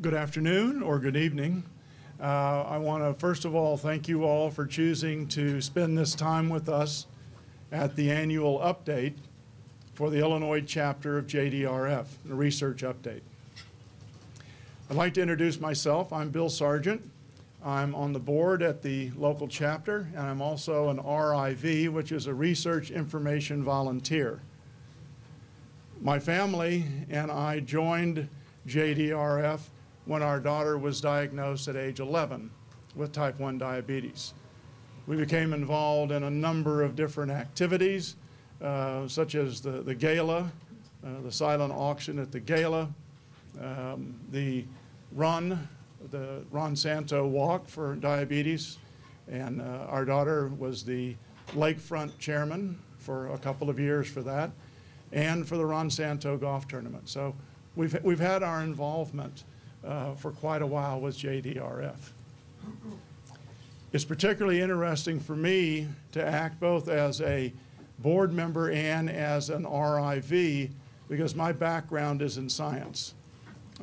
Good afternoon or good evening. I want to first of all thank you all for choosing to spend this time with us at the annual update for the Illinois chapter of JDRF, the research update. I'd like to introduce myself. I'm Bill Sargent. I'm on the board at the local chapter, and I'm also an RIV, which is a Research Information Volunteer. My family and I joined JDRF when our daughter was diagnosed at age 11 with type 1 diabetes. We became involved in a number of different activities, such as the gala, the silent auction at the gala, the Ron Santo Walk for diabetes, and our daughter was the lakefront chairman for a couple of years for that, and for the Ron Santo golf tournament. So we've had our involvement for quite a while with JDRF. It's particularly interesting for me to act both as a board member and as an RIV because my background is in science.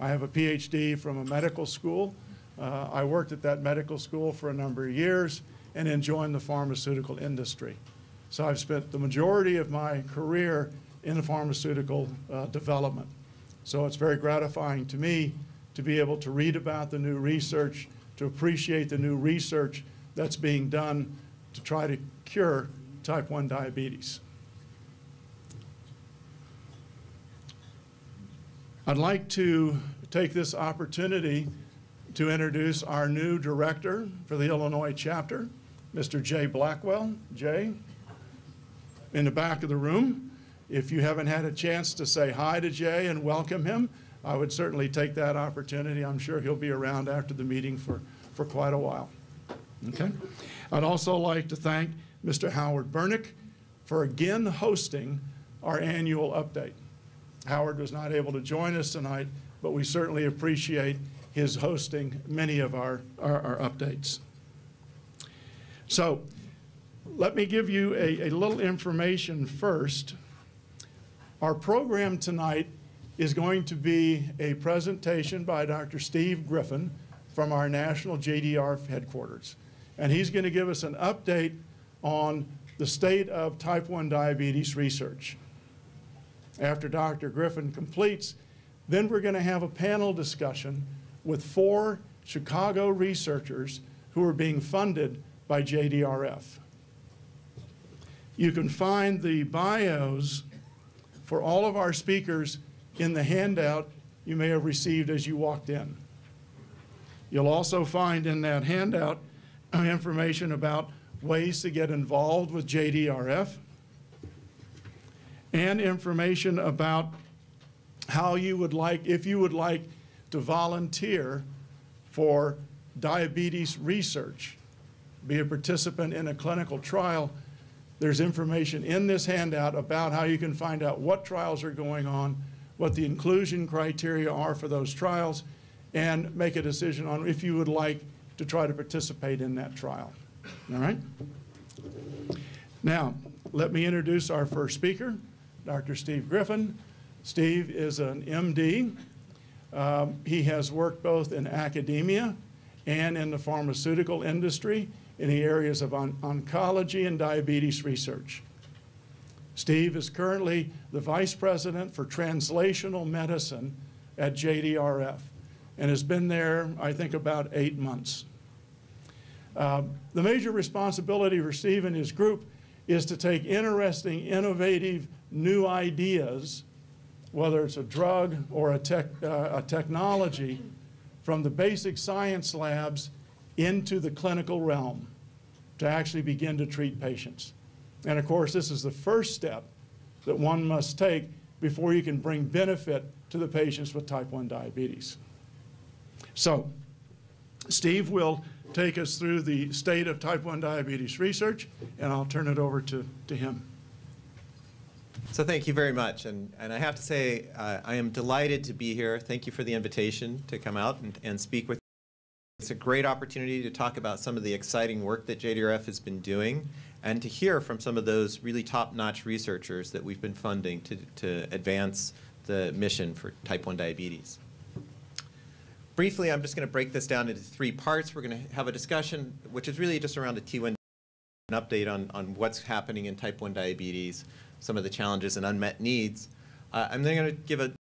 I have a PhD from a medical school. I worked at that medical school for a number of years and then joined the pharmaceutical industry. So I've spent the majority of my career in the pharmaceutical development. So it's very gratifying to me to be able to read about the new research, to appreciate the new research that's being done to try to cure type 1 diabetes. I'd like to take this opportunity to introduce our new director for the Illinois chapter, Mr. Jay Blackwell. Jay, in the back of the room. If you haven't had a chance to say hi to Jay and welcome him, I would certainly take that opportunity. I'm sure he'll be around after the meeting for quite a while. Okay. I'd also like to thank Mr. Howard Bernick for again hosting our annual update. Howard was not able to join us tonight, but we certainly appreciate his hosting many of our updates. So let me give you a little information first. Our program tonight is going to be a presentation by Dr. Steve Griffen from our national JDRF headquarters. And he's going to give us an update on the state of type 1 diabetes research. After Dr. Griffen completes, then we're going to have a panel discussion with 4 Chicago researchers who are being funded by JDRF. You can find the bios for all of our speakers in the handout you may have received as you walked in. You'll also find in that handout information about ways to get involved with JDRF and information about how you would like, if you would like to volunteer for diabetes research, be a participant in a clinical trial. There's information in this handout about how you can find out what trials are going on, what the inclusion criteria are for those trials, and make a decision on if you would like to try to participate in that trial. All right? Now, let me introduce our first speaker, Dr. Steve Griffen. Steve is an MD. He has worked both in academia and in the pharmaceutical industry in the areas of oncology and diabetes research. Steve is currently the Vice President for Translational Medicine at JDRF and has been there, I think, about 8 months. The major responsibility for Steve and his group is to take interesting, innovative, new ideas, whether it's a drug or a technology, from the basic science labs into the clinical realm to actually begin to treat patients. And of course, this is the first step that one must take before you can bring benefit to the patients with type 1 diabetes. So, Steve will take us through the state of type 1 diabetes research, and I'll turn it over to him. So thank you very much, and I have to say I am delighted to be here. Thank you for the invitation to come out and speak with you. It's a great opportunity to talk about some of the exciting work that JDRF has been doing and to hear from some of those really top-notch researchers that we've been funding to advance the mission for type 1 diabetes. Briefly, I'm just going to break this down into 3 parts. We're going to have a discussion, which is really just around a T1, an update on what's happening in type 1 diabetes, some of the challenges and unmet needs. I'm then going to give an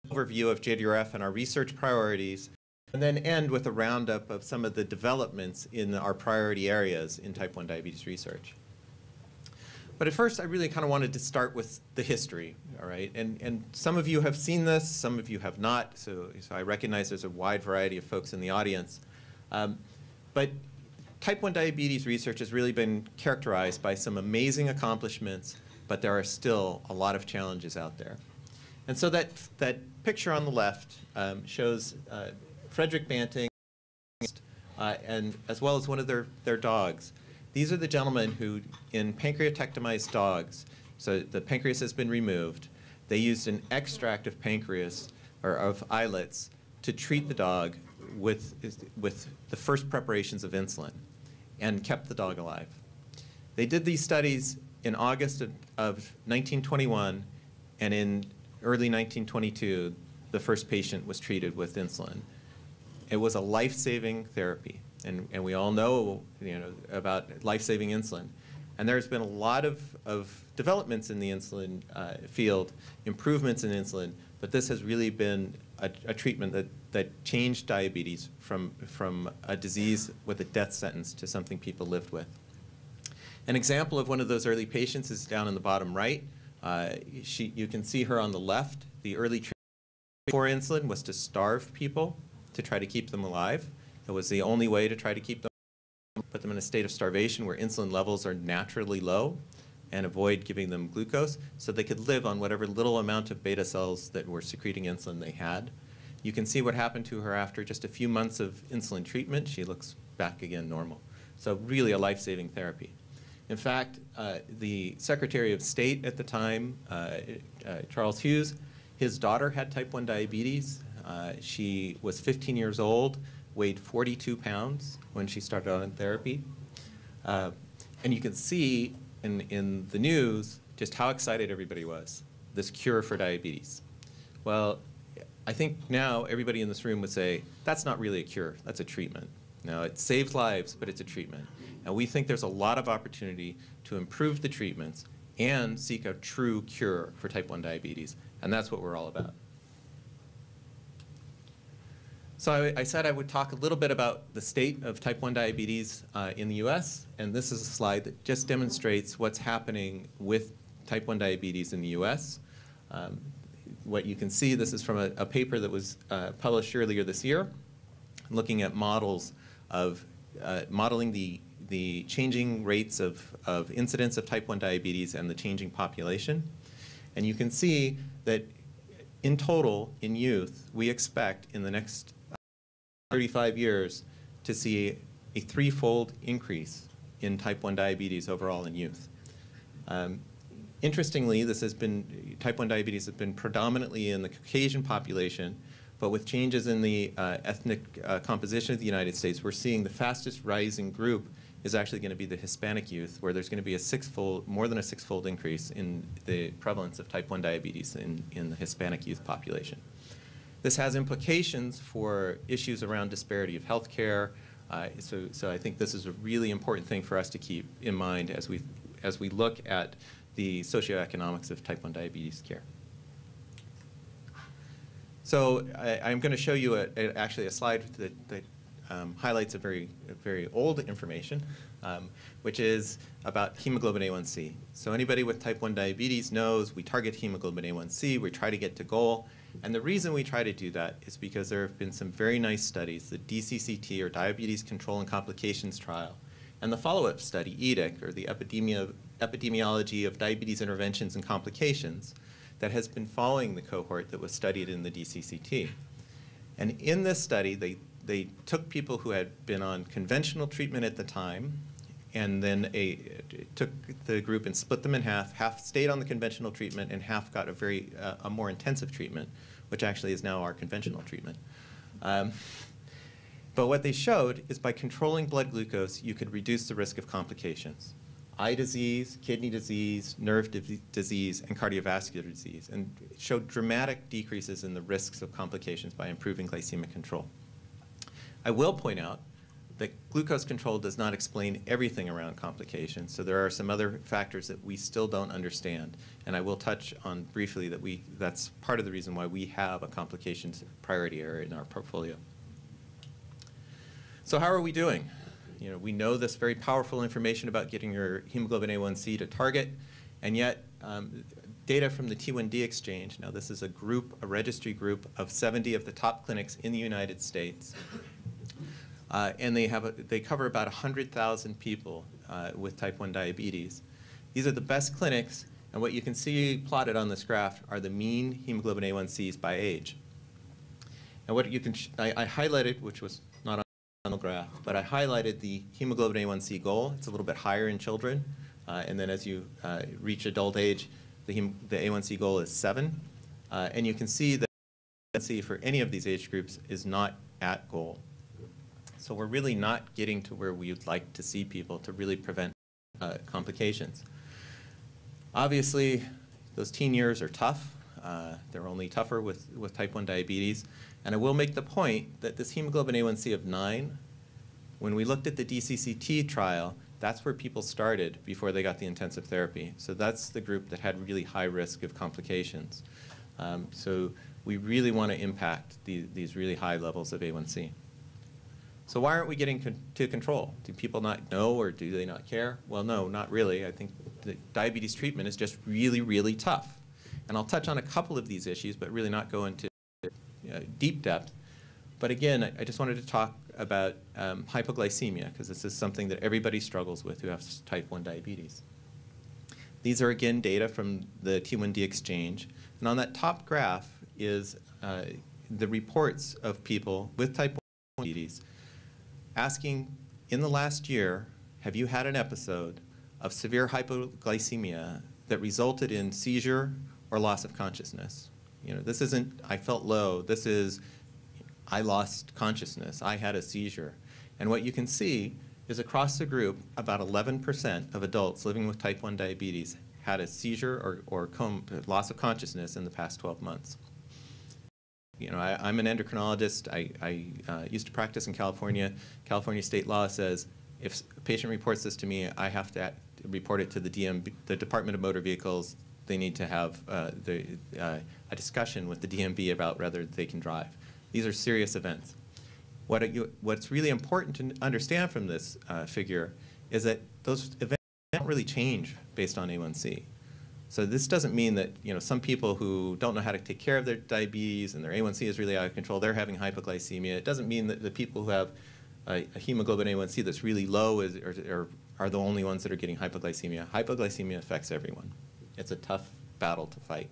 overview of JDRF and our research priorities, and then end with a roundup of some of the developments in our priority areas in type 1 diabetes research. But at first, I really kind of wanted to start with the history, all right? And some of you have seen this, some of you have not, so I recognize there's a wide variety of folks in the audience. But type 1 diabetes research has really been characterized by some amazing accomplishments, but there are still a lot of challenges out there. And so that picture on the left shows Frederick Banting and as well as one of their dogs. These are the gentlemen who, in pancreatectomized dogs, so the pancreas has been removed, they used an extract of pancreas, or of islets, to treat the dog with the first preparations of insulin, and kept the dog alive. They did these studies in August of 1921, and in early 1922, the first patient was treated with insulin. It was a life-saving therapy. And we all know, about life-saving insulin. And there's been a lot of developments in the insulin field, improvements in insulin, but this has really been a treatment that changed diabetes from a disease with a death sentence to something people lived with. An example of one of those early patients is down in the bottom right. You can see her on the left. The early treatment for insulin was to starve people to try to keep them alive. It was the only way to try to keep them, put them in a state of starvation where insulin levels are naturally low and avoid giving them glucose so they could live on whatever little amount of beta cells that were secreting insulin they had. You can see what happened to her after just a few months of insulin treatment. She looks back again normal. So really a life-saving therapy. In fact, the Secretary of State at the time, Charles Hughes, his daughter had type 1 diabetes. She was 15 years old, weighed 42 pounds when she started on therapy. And you can see in the news just how excited everybody was, this cure for diabetes. Well, I think now everybody in this room would say, that's not really a cure, that's a treatment. Now, it saves lives, but it's a treatment. And we think there's a lot of opportunity to improve the treatments and seek a true cure for type 1 diabetes. And that's what we're all about. So I said I would talk a little bit about the state of type 1 diabetes in the US, and this is a slide that just demonstrates what's happening with type 1 diabetes in the US. What you can see, this is from a paper that was published earlier this year, looking at models of modeling the changing rates of incidence of type 1 diabetes and the changing population. And you can see that in total, in youth, we expect in the next 35 years to see a 3-fold increase in type 1 diabetes overall in youth. Interestingly, type 1 diabetes has been predominantly in the Caucasian population, but with changes in the ethnic composition of the United States, we're seeing the fastest rising group is actually going to be the Hispanic youth, where there's going to be more than a 6-fold increase in the prevalence of type 1 diabetes in the Hispanic youth population. This has implications for issues around disparity of health care. So I think this is a really important thing for us to keep in mind as we look at the socioeconomics of type 1 diabetes care. So I'm going to show you actually a slide that highlights a very old information, which is about hemoglobin A1C. So anybody with type 1 diabetes knows we target hemoglobin A1C, we try to get to goal. And the reason we try to do that is because there have been some very nice studies, the DCCT, or Diabetes Control and Complications Trial, and the follow-up study, EDIC, or the Epidemiology of Diabetes Interventions and Complications, that has been following the cohort that was studied in the DCCT. And in this study, they took people who had been on conventional treatment at the time, and then took the group and split them in half. Half stayed on the conventional treatment, and half got a more intensive treatment, which actually is now our conventional treatment. But what they showed is by controlling blood glucose, you could reduce the risk of complications. Eye disease, kidney disease, nerve disease, and cardiovascular disease, and it showed dramatic decreases in the risks of complications by improving glycemic control. I will point out that glucose control does not explain everything around complications, so there are some other factors that we still don't understand. And I will touch on briefly that that's part of the reason why we have a complications priority area in our portfolio. So how are we doing? You know, we know this very powerful information about getting your hemoglobin A1C to target, and yet data from the T1D exchange, now this is a registry group of 70 of the top clinics in the United States, and they cover about 100,000 people with type 1 diabetes. These are the best clinics, and what you can see plotted on this graph are the mean hemoglobin A1Cs by age. And what you can, I highlighted, which was not on the graph, but I highlighted the hemoglobin A1C goal. It's a little bit higher in children, and then as you reach adult age, the A1C goal is 7, and you can see that the A1C for any of these age groups is not at goal. So we're really not getting to where we would like to see people to really prevent complications. Obviously, those teen years are tough. They're only tougher with type 1 diabetes. And I will make the point that this hemoglobin A1C of 9, when we looked at the DCCT trial, that's where people started before they got the intensive therapy. So that's the group that had really high risk of complications. So we really want to impact these really high levels of A1C. So why aren't we getting to control? Do people not know, or do they not care? Well, no, not really. I think the diabetes treatment is just really, really tough. And I'll touch on a couple of these issues, but really not go into deep depth. But again, I just wanted to talk about hypoglycemia, because this is something that everybody struggles with who has type 1 diabetes. These are, again, data from the T1D exchange. And on that top graph is the reports of people with type 1 diabetes asking, in the last year, have you had an episode of severe hypoglycemia that resulted in seizure or loss of consciousness? You know, this isn't, I felt low. This is, I lost consciousness. I had a seizure. And what you can see is across the group, about 11% of adults living with type 1 diabetes had a seizure or loss of consciousness in the past 12 months. You know, I'm an endocrinologist. I used to practice in California. California state law says if a patient reports this to me, I have to report it to the DMV, the Department of Motor Vehicles. They need to have a discussion with the DMV about whether they can drive. These are serious events. What's really important to understand from this figure is that those events don't really change based on A1C. So this doesn't mean that, you know, some people who don't know how to take care of their diabetes and their A1C is really out of control, they're having hypoglycemia. It doesn't mean that the people who have a hemoglobin A1C that's really low are the only ones that are getting hypoglycemia. Hypoglycemia affects everyone. It's a tough battle to fight.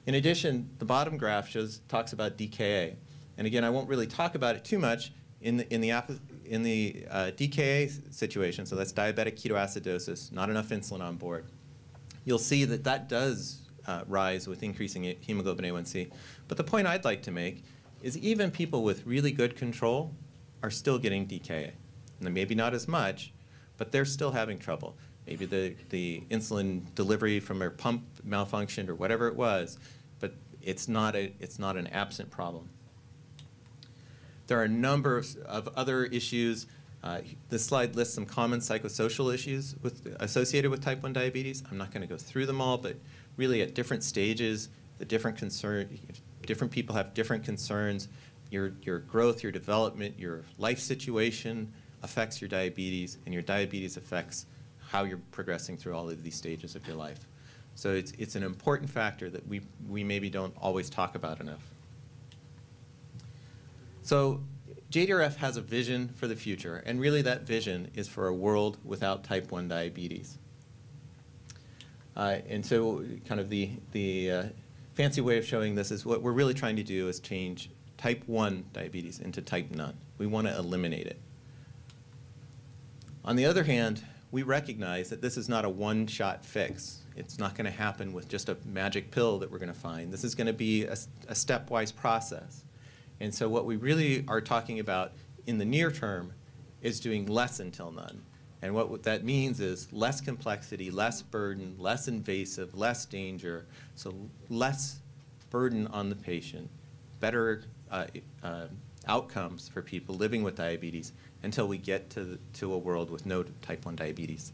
In addition, the bottom graph talks about DKA. And again, I won't really talk about it too much. In the DKA situation, so that's diabetic ketoacidosis, not enough insulin on board, you'll see that that does rise with increasing hemoglobin A1C. But the point I'd like to make is even people with really good control are still getting DKA. And maybe not as much, but they're still having trouble. Maybe the insulin delivery from their pump malfunctioned or whatever it was, but it's not an absent problem. There are a number of other issues. This slide lists some common psychosocial issues associated with type 1 diabetes. I'm not going to go through them all, but really at different stages, different people have different concerns. Your growth, your development, your life situation affects your diabetes, and your diabetes affects how you're progressing through all of these stages of your life. So it's an important factor that we maybe don't always talk about enough. So JDRF has a vision for the future, and really that vision is for a world without type 1 diabetes. And so kind of the fancy way of showing this is what we're really trying to do is change type 1 diabetes into type none. We want to eliminate it. On the other hand, we recognize that this is not a one-shot fix. It's not going to happen with just a magic pill that we're going to find. This is going to be a stepwise process. And so what we really are talking about in the near term is doing less until none. And what that means is less complexity, less burden, less invasive, less danger, so less burden on the patient, better outcomes for people living with diabetes until we get to a world with no type 1 diabetes.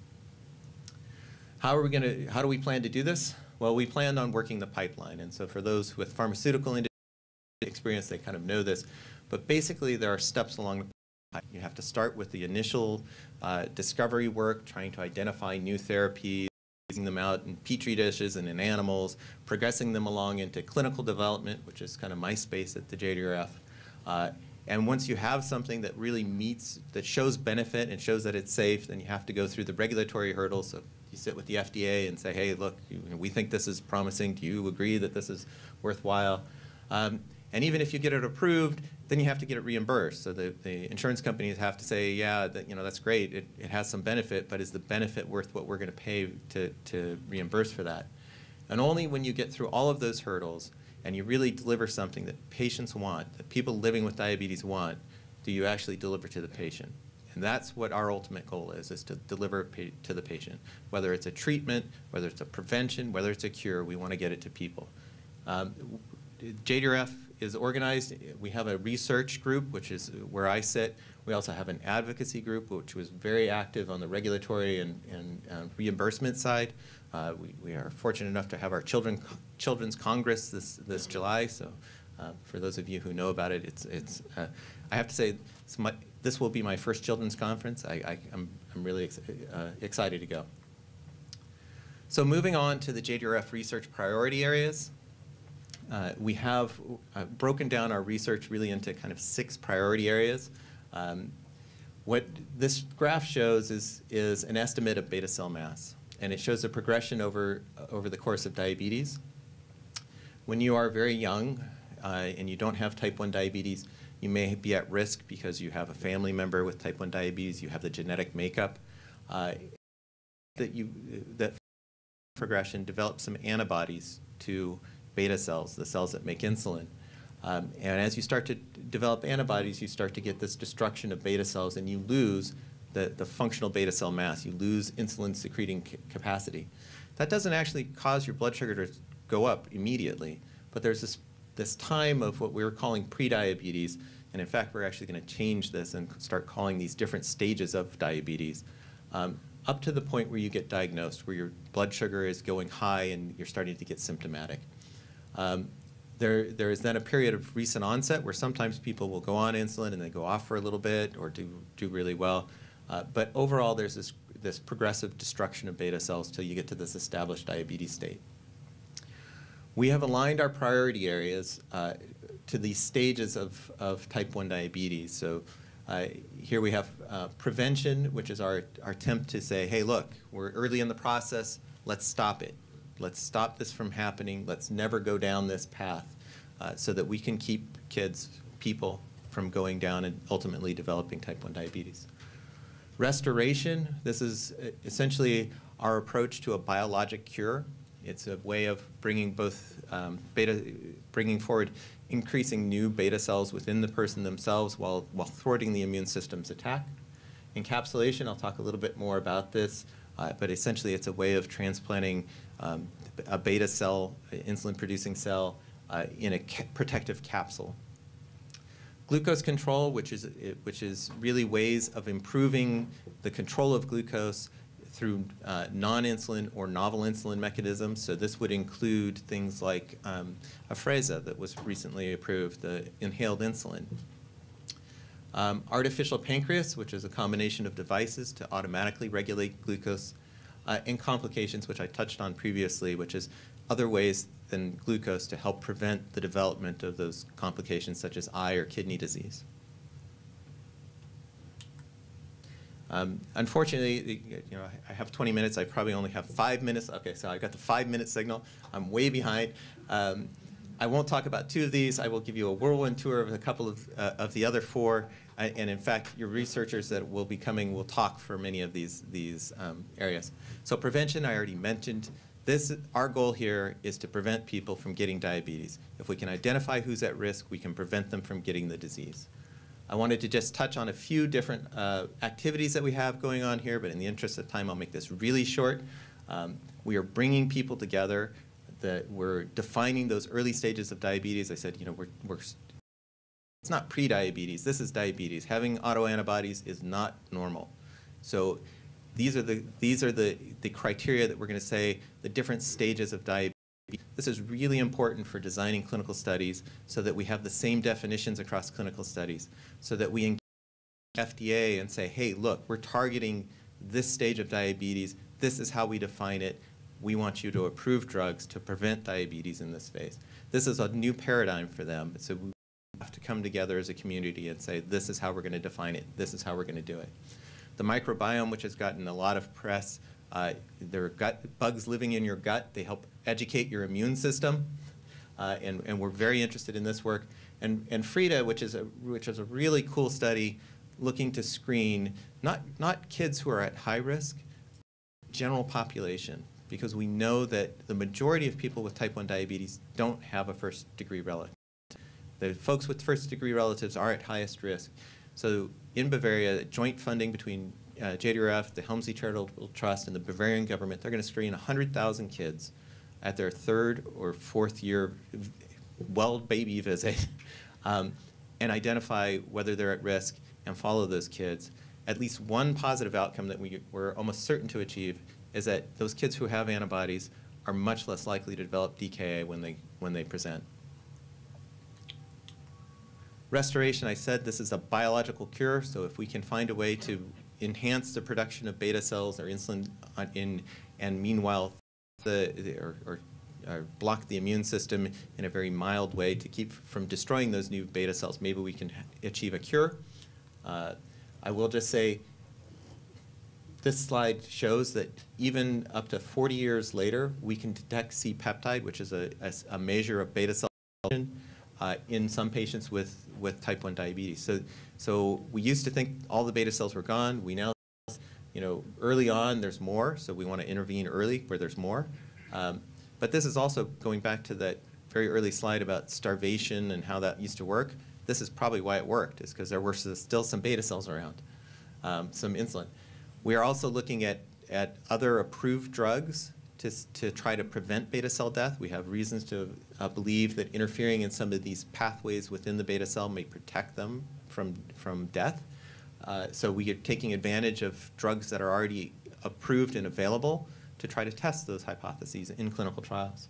How do we plan to do this? Well, we planned on working the pipeline. And so for those with pharmaceutical industry experience, they kind of know this. But basically, there are steps along the pipeline. You have to start with the initial discovery work, trying to identify new therapies, using them out in petri dishes and in animals, progressing them along into clinical development, which is kind of my space at the JDRF. And once you have something that really meets, that shows benefit and shows that it's safe, then you have to go through the regulatory hurdles. So you sit with the FDA and say, hey, look, we think this is promising. Do you agree that this is worthwhile? And even if you get it approved, then you have to get it reimbursed. So the insurance companies have to say, yeah, that's great. It has some benefit, but is the benefit worth what we're going to pay to reimburse for that? And only when you get through all of those hurdles and you really deliver something that patients want, that people living with diabetes want, do you actually deliver to the patient. And that's what our ultimate goal is to deliver to the patient. Whether it's a treatment, whether it's a prevention, whether it's a cure, we want to get it to people. JDRF is organized. We have a research group, which is where I sit. We also have an advocacy group, which was very active on the regulatory and reimbursement side. We are fortunate enough to have our Children's Congress this July. So for those of you who know about it, I have to say this will be my first children's conference. I'm really excited to go. So moving on to the JDRF research priority areas. We have broken down our research really into kind of 6 priority areas. What this graph shows is an estimate of beta cell mass, and it shows a progression over the course of diabetes. When you are very young and you don't have type 1 diabetes, you may be at risk because you have a family member with type 1 diabetes, you have the genetic makeup, that progression develops some antibodies to beta cells, the cells that make insulin. And as you start to develop antibodies, you start to get this destruction of beta cells, and you lose the functional beta cell mass. You lose insulin secreting capacity. That doesn't actually cause your blood sugar to go up immediately, but there's this time of what we were calling prediabetes, and in fact, we're actually going to change this and start calling these different stages of diabetes, up to the point where you get diagnosed, where your blood sugar is going high and you're starting to get symptomatic. There is then a period of recent onset where sometimes people will go on insulin and they go off for a little bit or do really well. But overall, there's this progressive destruction of beta cells till you get to this established diabetes state. We have aligned our priority areas to these stages of type 1 diabetes. So here we have prevention, which is our attempt to say, hey, look, we're early in the process, let's stop it. Let's stop this from happening. Let's never go down this path so that we can keep people from going down and ultimately developing type 1 diabetes. Restoration, this is essentially our approach to a biologic cure. It's a way of bringing bringing forward increasing new beta cells within the person themselves while thwarting the immune system's attack. Encapsulation, I'll talk a little bit more about this, but essentially it's a way of transplanting a beta cell, insulin-producing cell, in a protective capsule. Glucose control, which is really ways of improving the control of glucose through non-insulin or novel insulin mechanisms. So this would include things like Afrezza that was recently approved, the inhaled insulin. Artificial pancreas, which is a combination of devices to automatically regulate glucose, and complications, which I touched on previously, which is other ways than glucose to help prevent the development of those complications such as eye or kidney disease. Unfortunately, I have 20 minutes. I probably only have 5 minutes. Okay, so I got the 5-minute signal. I'm way behind. I won't talk about 2 of these. I will give you a whirlwind tour of a couple of the other 4. And in fact, your researchers that will be coming will talk for many of these areas. So prevention, I already mentioned. Our goal here is to prevent people from getting diabetes. If we can identify who's at risk, we can prevent them from getting the disease. I wanted to just touch on a few different activities that we have going on here, but in the interest of time, I'll make this really short. We are bringing people together. We're defining those early stages of diabetes. I said, we're it's not pre-diabetes. This is diabetes. Having autoantibodies is not normal. So these are the criteria that we're going to say the different stages of diabetes. This is really important for designing clinical studies so that we have the same definitions across clinical studies, so that we engage FDA and say, hey, look, we're targeting this stage of diabetes. This is how we define it. We want you to approve drugs to prevent diabetes in this phase. This is a new paradigm for them. So we have to come together as a community and say, this is how we're going to define it. This is how we're going to do it. The microbiome, which has gotten a lot of press, there are bugs living in your gut. They help educate your immune system. And we're very interested in this work. And FRIDA, which is a really cool study looking to screen not kids who are at high risk, general population, because we know that the majority of people with type 1 diabetes don't have a first-degree relative. The folks with first-degree relatives are at highest risk. So in Bavaria, joint funding between JDRF, the Helmsley Charitable Trust, and the Bavarian government, they're going to screen 100,000 kids at their 3rd or 4th year baby visit and identify whether they're at risk and follow those kids. At least one positive outcome that we're almost certain to achieve is that those kids who have antibodies are much less likely to develop DKA when they present. Restoration, I said this is a biological cure, so if we can find a way to enhance the production of beta cells or insulin and meanwhile or block the immune system in a very mild way to keep from destroying those new beta cells, maybe we can achieve a cure. I will just say this slide shows that even up to 40 years later, we can detect C-peptide, which is a measure of beta cell function in some patients with type 1 diabetes. So we used to think all the beta cells were gone. We now, early on there's more, so we want to intervene early where there's more. But this is also going back to that very early slide about starvation and how that used to work. This is probably why it worked, is because there were still some beta cells around, some insulin. We are also looking at other approved drugs to try to prevent beta cell death. We have reasons to believe that interfering in some of these pathways within the beta cell may protect them from death. So we are taking advantage of drugs that are already approved and available to try to test those hypotheses in clinical trials.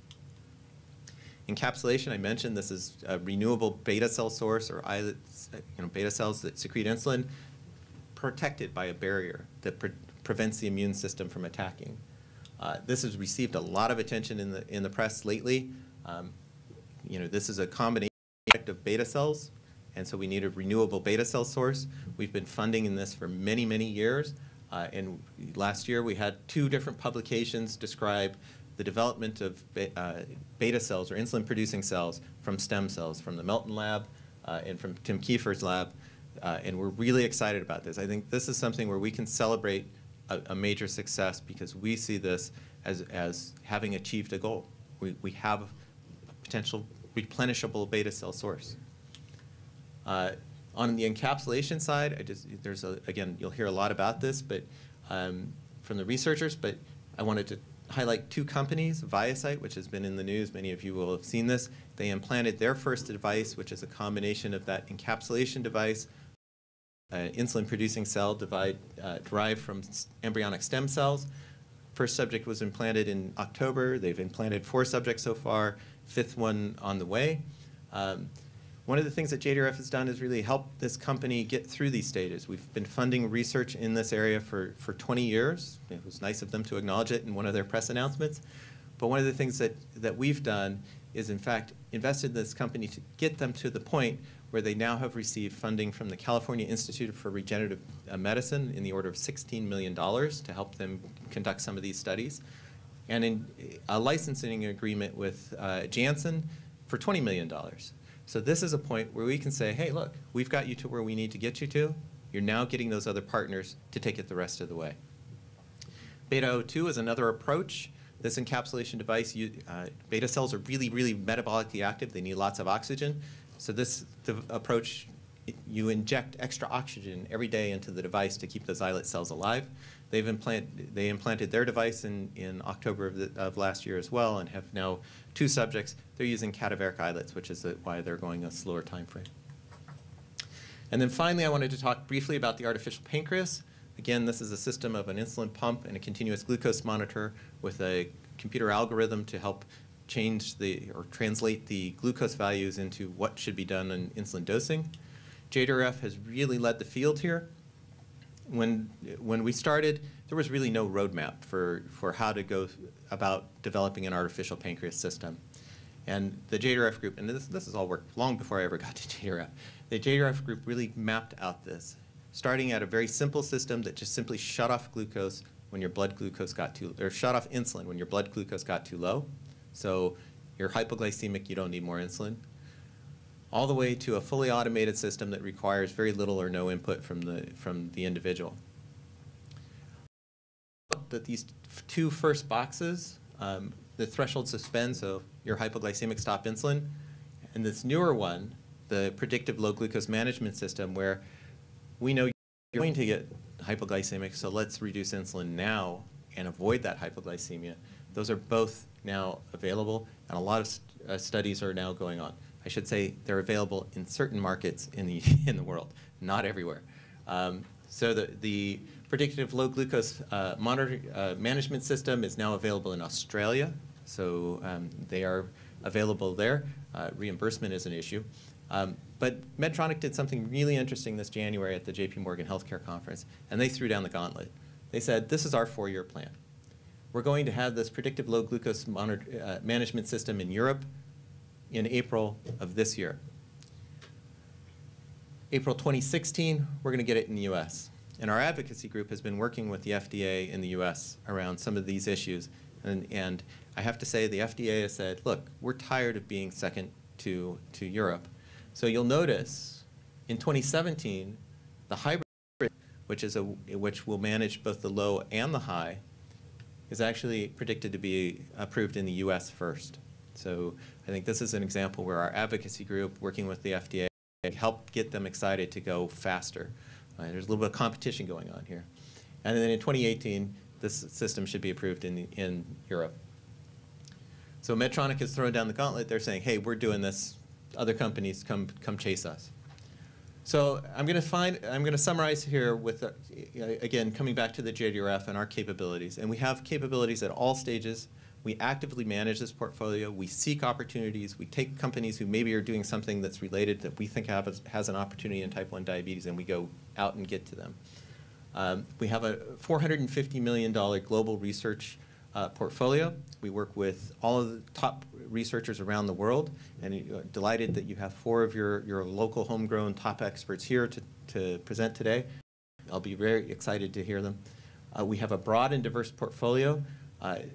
Encapsulation, I mentioned, this is a renewable beta cell source, or islets, beta cells that secrete insulin, protected by a barrier that prevents the immune system from attacking. This has received a lot of attention in the press lately. This is a combination of beta cells, and so we need a renewable beta cell source. We've been funding in this for many, many years, and last year we had 2 different publications describe the development of beta cells or insulin-producing cells from stem cells from the Melton lab and from Tim Kiefer's lab, and we're really excited about this. I think this is something where we can celebrate a major success because we see this as having achieved a goal. We have a potential replenishable beta cell source. On the encapsulation side, again, you'll hear a lot about this, but from the researchers, but I wanted to highlight 2 companies, ViaCyte, which has been in the news. Many of you will have seen this. They implanted their first device, which is a combination of that encapsulation device, insulin-producing cell derived from embryonic stem cells. First subject was implanted in October. They've implanted 4 subjects so far, 5th one on the way. One of the things that JDRF has done is really help this company get through these stages. We've been funding research in this area for 20 years. It was nice of them to acknowledge it in one of their press announcements. But one of the things that we've done is, in fact, invested in this company to get them to the point where they now have received funding from the California Institute for Regenerative Medicine in the order of $16 million to help them conduct some of these studies, and in a licensing agreement with Janssen for $20 million. So this is a point where we can say, hey, look, we've got you to where we need to get you to. You're now getting those other partners to take it the rest of the way. Beta-O2 is another approach. This encapsulation device, beta cells are really, really metabolically active. They need lots of oxygen. So the approach, you inject extra oxygen every day into the device to keep those islet cells alive. They implanted their device in October of last year as well and have now 2 subjects. They're using cadaveric islets, which is why they're going a slower time frame. And then finally, I wanted to talk briefly about the artificial pancreas. Again, this is a system of an insulin pump and a continuous glucose monitor with a computer algorithm to help change or translate the glucose values into what should be done in insulin dosing. JDRF has really led the field here. When we started, there was really no roadmap for how to go about developing an artificial pancreas system. And the JDRF group, and this has all worked long before I ever got to JDRF, the JDRF group really mapped out this, starting at a very simple system that just simply shut off glucose when your blood glucose got too, or shut off insulin when your blood glucose got too low. So you're hypoglycemic, you don't need more insulin. All the way to a fully automated system that requires very little or no input from the individual. That these two first boxes, the threshold suspend, so your hypoglycemic stop insulin, and this newer one, the predictive low glucose management system, where we know you're going to get hypoglycemic, so let's reduce insulin now and avoid that hypoglycemia. Those are both now available, and a lot of studies are now going on. I should say they're available in certain markets in the world, not everywhere. So the predictive low glucose management system is now available in Australia, so they are available there. Reimbursement is an issue. But Medtronic did something really interesting this January at the JP Morgan Healthcare Conference, and they threw down the gauntlet. They said, this is our 4-year plan. We're going to have this predictive low glucose management system in Europe in April of this year. April 2016, we're going to get it in the US. And our advocacy group has been working with the FDA in the US around some of these issues. And I have to say the FDA has said, look, we're tired of being second to Europe. So you'll notice in 2017, the hybrid, which will manage both the low and the high, is actually predicted to be approved in the US first. So I think this is an example where our advocacy group, working with the FDA, helped get them excited to go faster. There's a little bit of competition going on here. And then in 2018, this system should be approved in Europe. So Medtronic has thrown down the gauntlet. They're saying, hey, we're doing this. Other companies, come chase us. So I'm going to summarize here with, again, coming back to the JDRF and our capabilities. And we have capabilities at all stages. We actively manage this portfolio. We seek opportunities. We take companies who maybe are doing something that's related that we think has an opportunity in type 1 diabetes, and we go out and get to them. We have a $450 million global research portfolio. We work with all of the top researchers around the world, and delighted that you have 4 of your local homegrown top experts here to present today. I'll be very excited to hear them. We have a broad and diverse portfolio.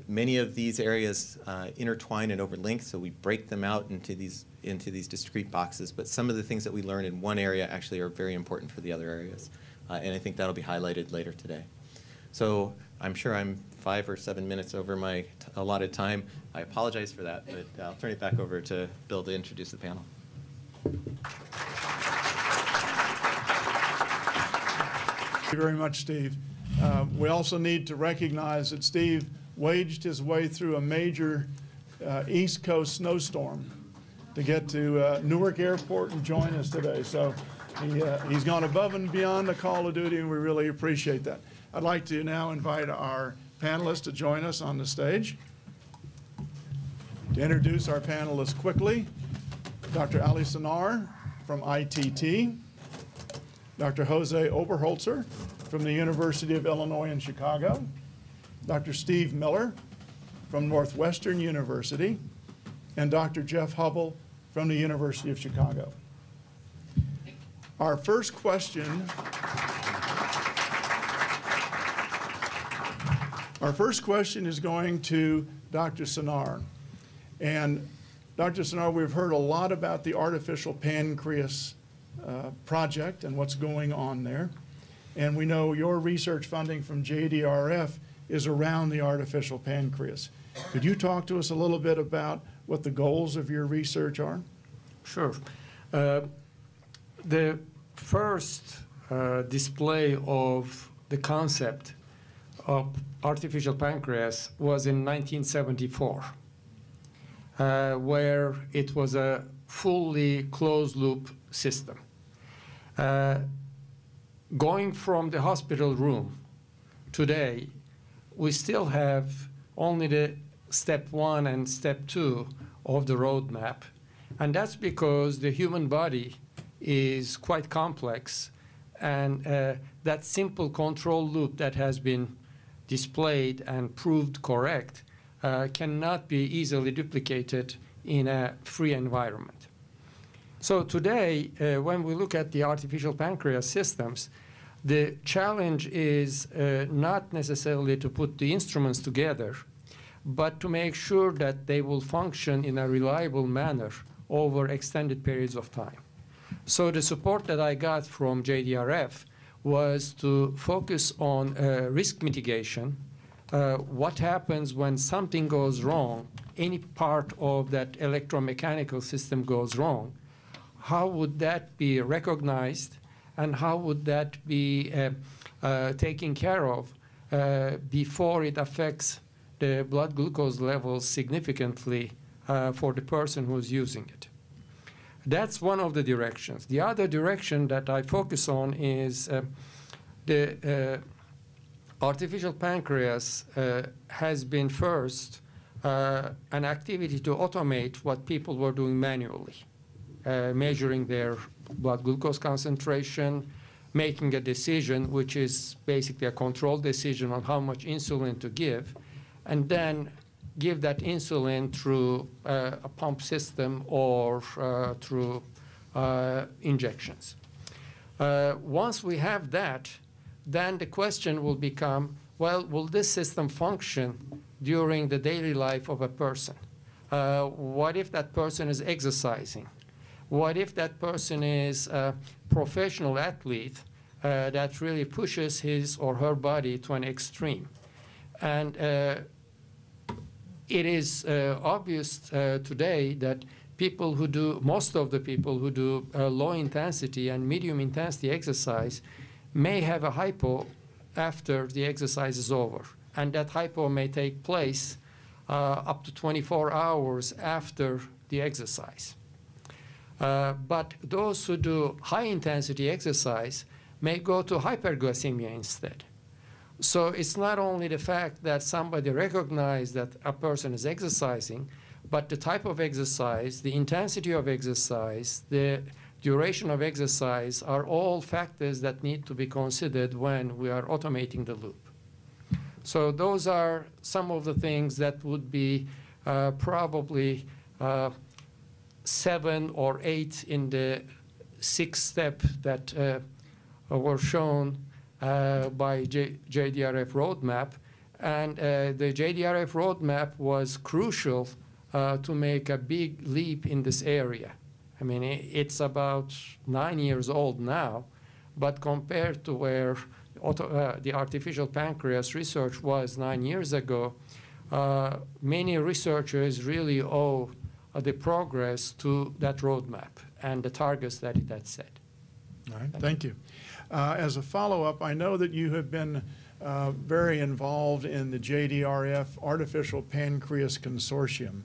Many of these areas intertwine and overlink, so we break them out into these discrete boxes, but some of the things that we learn in one area actually are very important for the other areas, and I think that'll be highlighted later today. So I'm sure I'm 5 or 7 minutes over my allotted time. I apologize for that, but I'll turn it back over to Bill to introduce the panel. Thank you very much, Steve. We also need to recognize that Steve waged his way through a major East Coast snowstorm to get to Newark Airport and join us today. So he's gone above and beyond the call of duty, and we really appreciate that. I'd like to now invite our panelists to join us on the stage. To introduce our panelists quickly, Dr. Ali Cinar from ITT, Dr. Jose Oberholzer from the University of Illinois in Chicago, Dr. Steve Miller from Northwestern University, and Dr. Jeff Hubbell from the University of Chicago. Our first question is going to Dr. Cinar. And Dr. Cinar, we've heard a lot about the artificial pancreas project and what's going on there. And we know your research funding from JDRF is around the artificial pancreas. Could you talk to us a little bit about what the goals of your research are? Sure. The first display of the concept of artificial pancreas was in 1974, where it was a fully closed-loop system. Going from the hospital room today, we still have only the step 1 and step 2 of the roadmap. And that's because the human body is quite complex, and that simple control loop that has been displayed and proved correct cannot be easily duplicated in a free environment. So today, when we look at the artificial pancreas systems, the challenge is not necessarily to put the instruments together, but to make sure that they will function in a reliable manner over extended periods of time. So the support that I got from JDRF was to focus on risk mitigation. What happens when something goes wrong, any part of that electromechanical system goes wrong? How would that be recognized, and how would that be taken care of before it affects the blood glucose levels significantly for the person who's using it? That's one of the directions. The other direction that I focus on is the artificial pancreas has been first an activity to automate what people were doing manually, measuring their blood glucose concentration, making a decision, which is basically a controlled decision on how much insulin to give, and then give that insulin through a pump system or through injections. Once we have that, then the question will become, well, will this system function during the daily life of a person? What if that person is exercising? What if that person is a professional athlete that really pushes his or her body to an extreme? And it is obvious today that people who do, most of the people who do low intensity and medium intensity exercise may have a hypo after the exercise is over. And that hypo may take place up to 24 hours after the exercise. But those who do high intensity exercise may go to hyperglycemia instead. So it's not only the fact that somebody recognized that a person is exercising, but the type of exercise, the intensity of exercise, the duration of exercise are all factors that need to be considered when we are automating the loop. So those are some of the things that would be probably 7 or 8 in the 6th step that were shown by JDRF roadmap. And the JDRF roadmap was crucial to make a big leap in this area. I mean, it's about 9 years old now, but compared to where the artificial pancreas research was 9 years ago, many researchers really owe the progress to that roadmap and the targets that it had set. All right, thank you. As a follow-up, I know that you have been very involved in the JDRF Artificial Pancreas Consortium.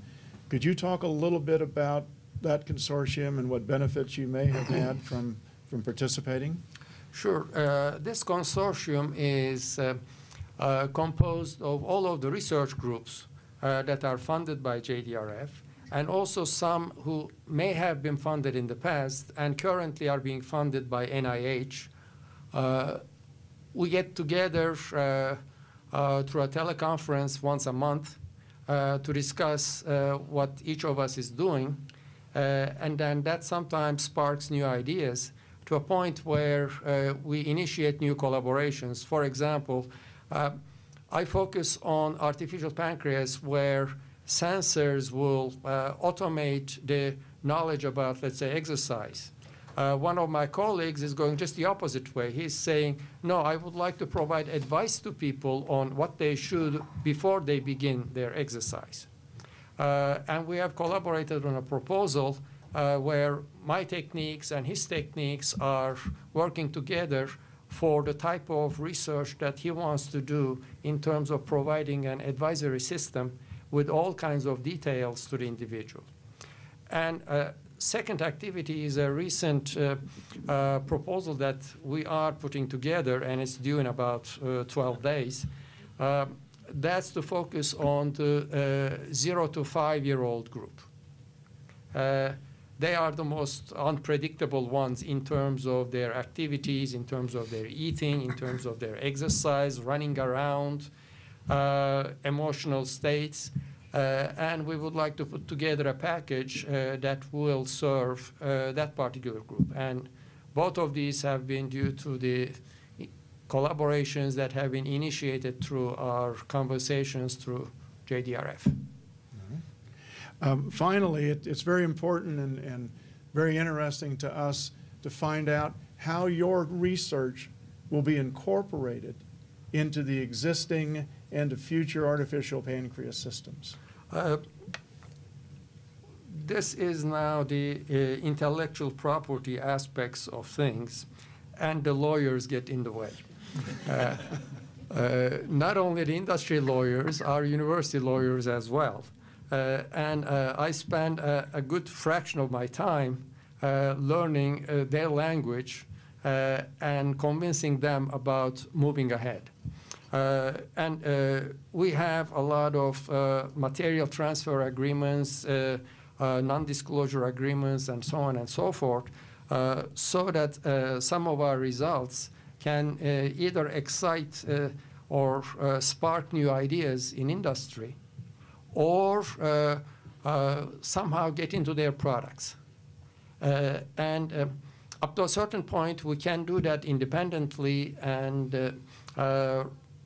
Could you talk a little bit about that consortium and what benefits you may have had from participating? Sure. This consortium is composed of all of the research groups that are funded by JDRF, and also some who may have been funded in the past and currently are being funded by NIH. We get together through a teleconference once a month to discuss what each of us is doing, and then that sometimes sparks new ideas to a point where we initiate new collaborations. For example, I focus on artificial pancreas where sensors will automate the knowledge about, let's say, exercise. One of my colleagues is going just the opposite way. He's saying, no, I would like to provide advice to people on what they should before they begin their exercise. And we have collaborated on a proposal where my techniques and his techniques are working together for the type of research that he wants to do in terms of providing an advisory system with all kinds of details to the individual. And second activity is a recent proposal that we are putting together, and it's due in about 12 days. That's to focus on the 0 to 5-year-old group. They are the most unpredictable ones in terms of their activities, in terms of their eating, in terms of their exercise, running around, emotional states. And we would like to put together a package that will serve that particular group. And both of these have been due to the collaborations that have been initiated through our conversations through JDRF. Finally, it's very important and very interesting to us to find out how your research will be incorporated into the existing and the future artificial pancreas systems. This is now the intellectual property aspects of things, and the lawyers get in the way. Not only the industry lawyers, our university lawyers as well. And I spend a good fraction of my time learning their language and convincing them about moving ahead. And we have a lot of material transfer agreements, non-disclosure agreements, and so on and so forth, so that some of our results can either excite or spark new ideas in industry, or somehow get into their products. And up to a certain point, we can do that independently and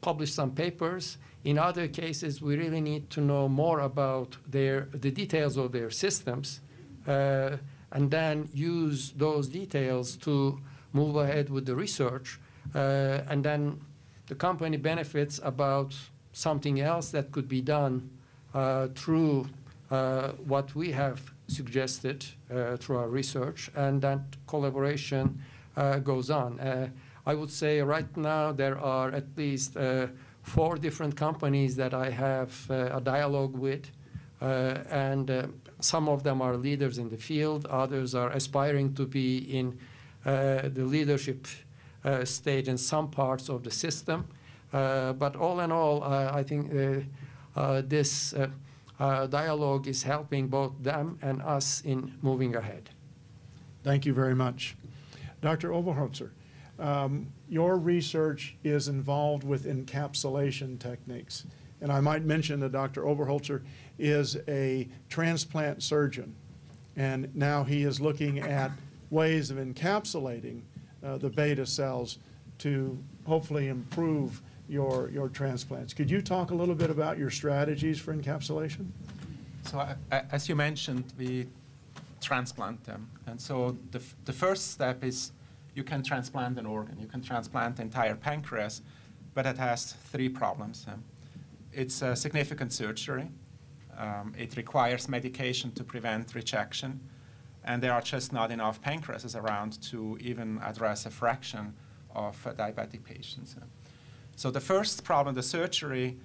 publish some papers. In other cases, we really need to know more about the details of their systems, and then use those details to move ahead with the research. And then the company benefits about something else that could be done through what we have suggested through our research, and that collaboration goes on. I would say right now there are at least 4 different companies that I have a dialogue with, and some of them are leaders in the field, others are aspiring to be in the leadership state in some parts of the system. But all in all, I think this dialogue is helping both them and us in moving ahead. Thank you very much. Dr. Oberholzer, your research is involved with encapsulation techniques. And I might mention that Dr. Oberholzer is a transplant surgeon. And now he is looking at ways of encapsulating the beta cells to hopefully improve your transplants. Could you talk a little bit about your strategies for encapsulation? So as you mentioned, we transplant them. And so the first step is you can transplant an organ. You can transplant the entire pancreas, but it has 3 problems. It's a significant surgery. It requires medication to prevent rejection. And there are just not enough pancreases around to even address a fraction of diabetic patients. So the first problem, the surgery,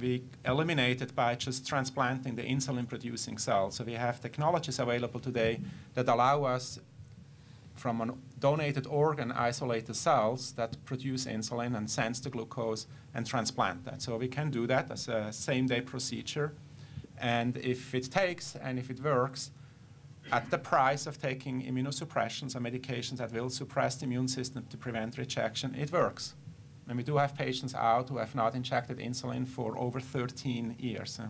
we eliminated by just transplanting the insulin-producing cells. So we have technologies available today that allow us, from a donated organ, isolate the cells that produce insulin and sense the glucose and transplant that. So we can do that as a same-day procedure. And if it takes and if it works, at the price of taking immunosuppressions and medications that will suppress the immune system to prevent rejection, it works. And we do have patients out who have not injected insulin for over 13 years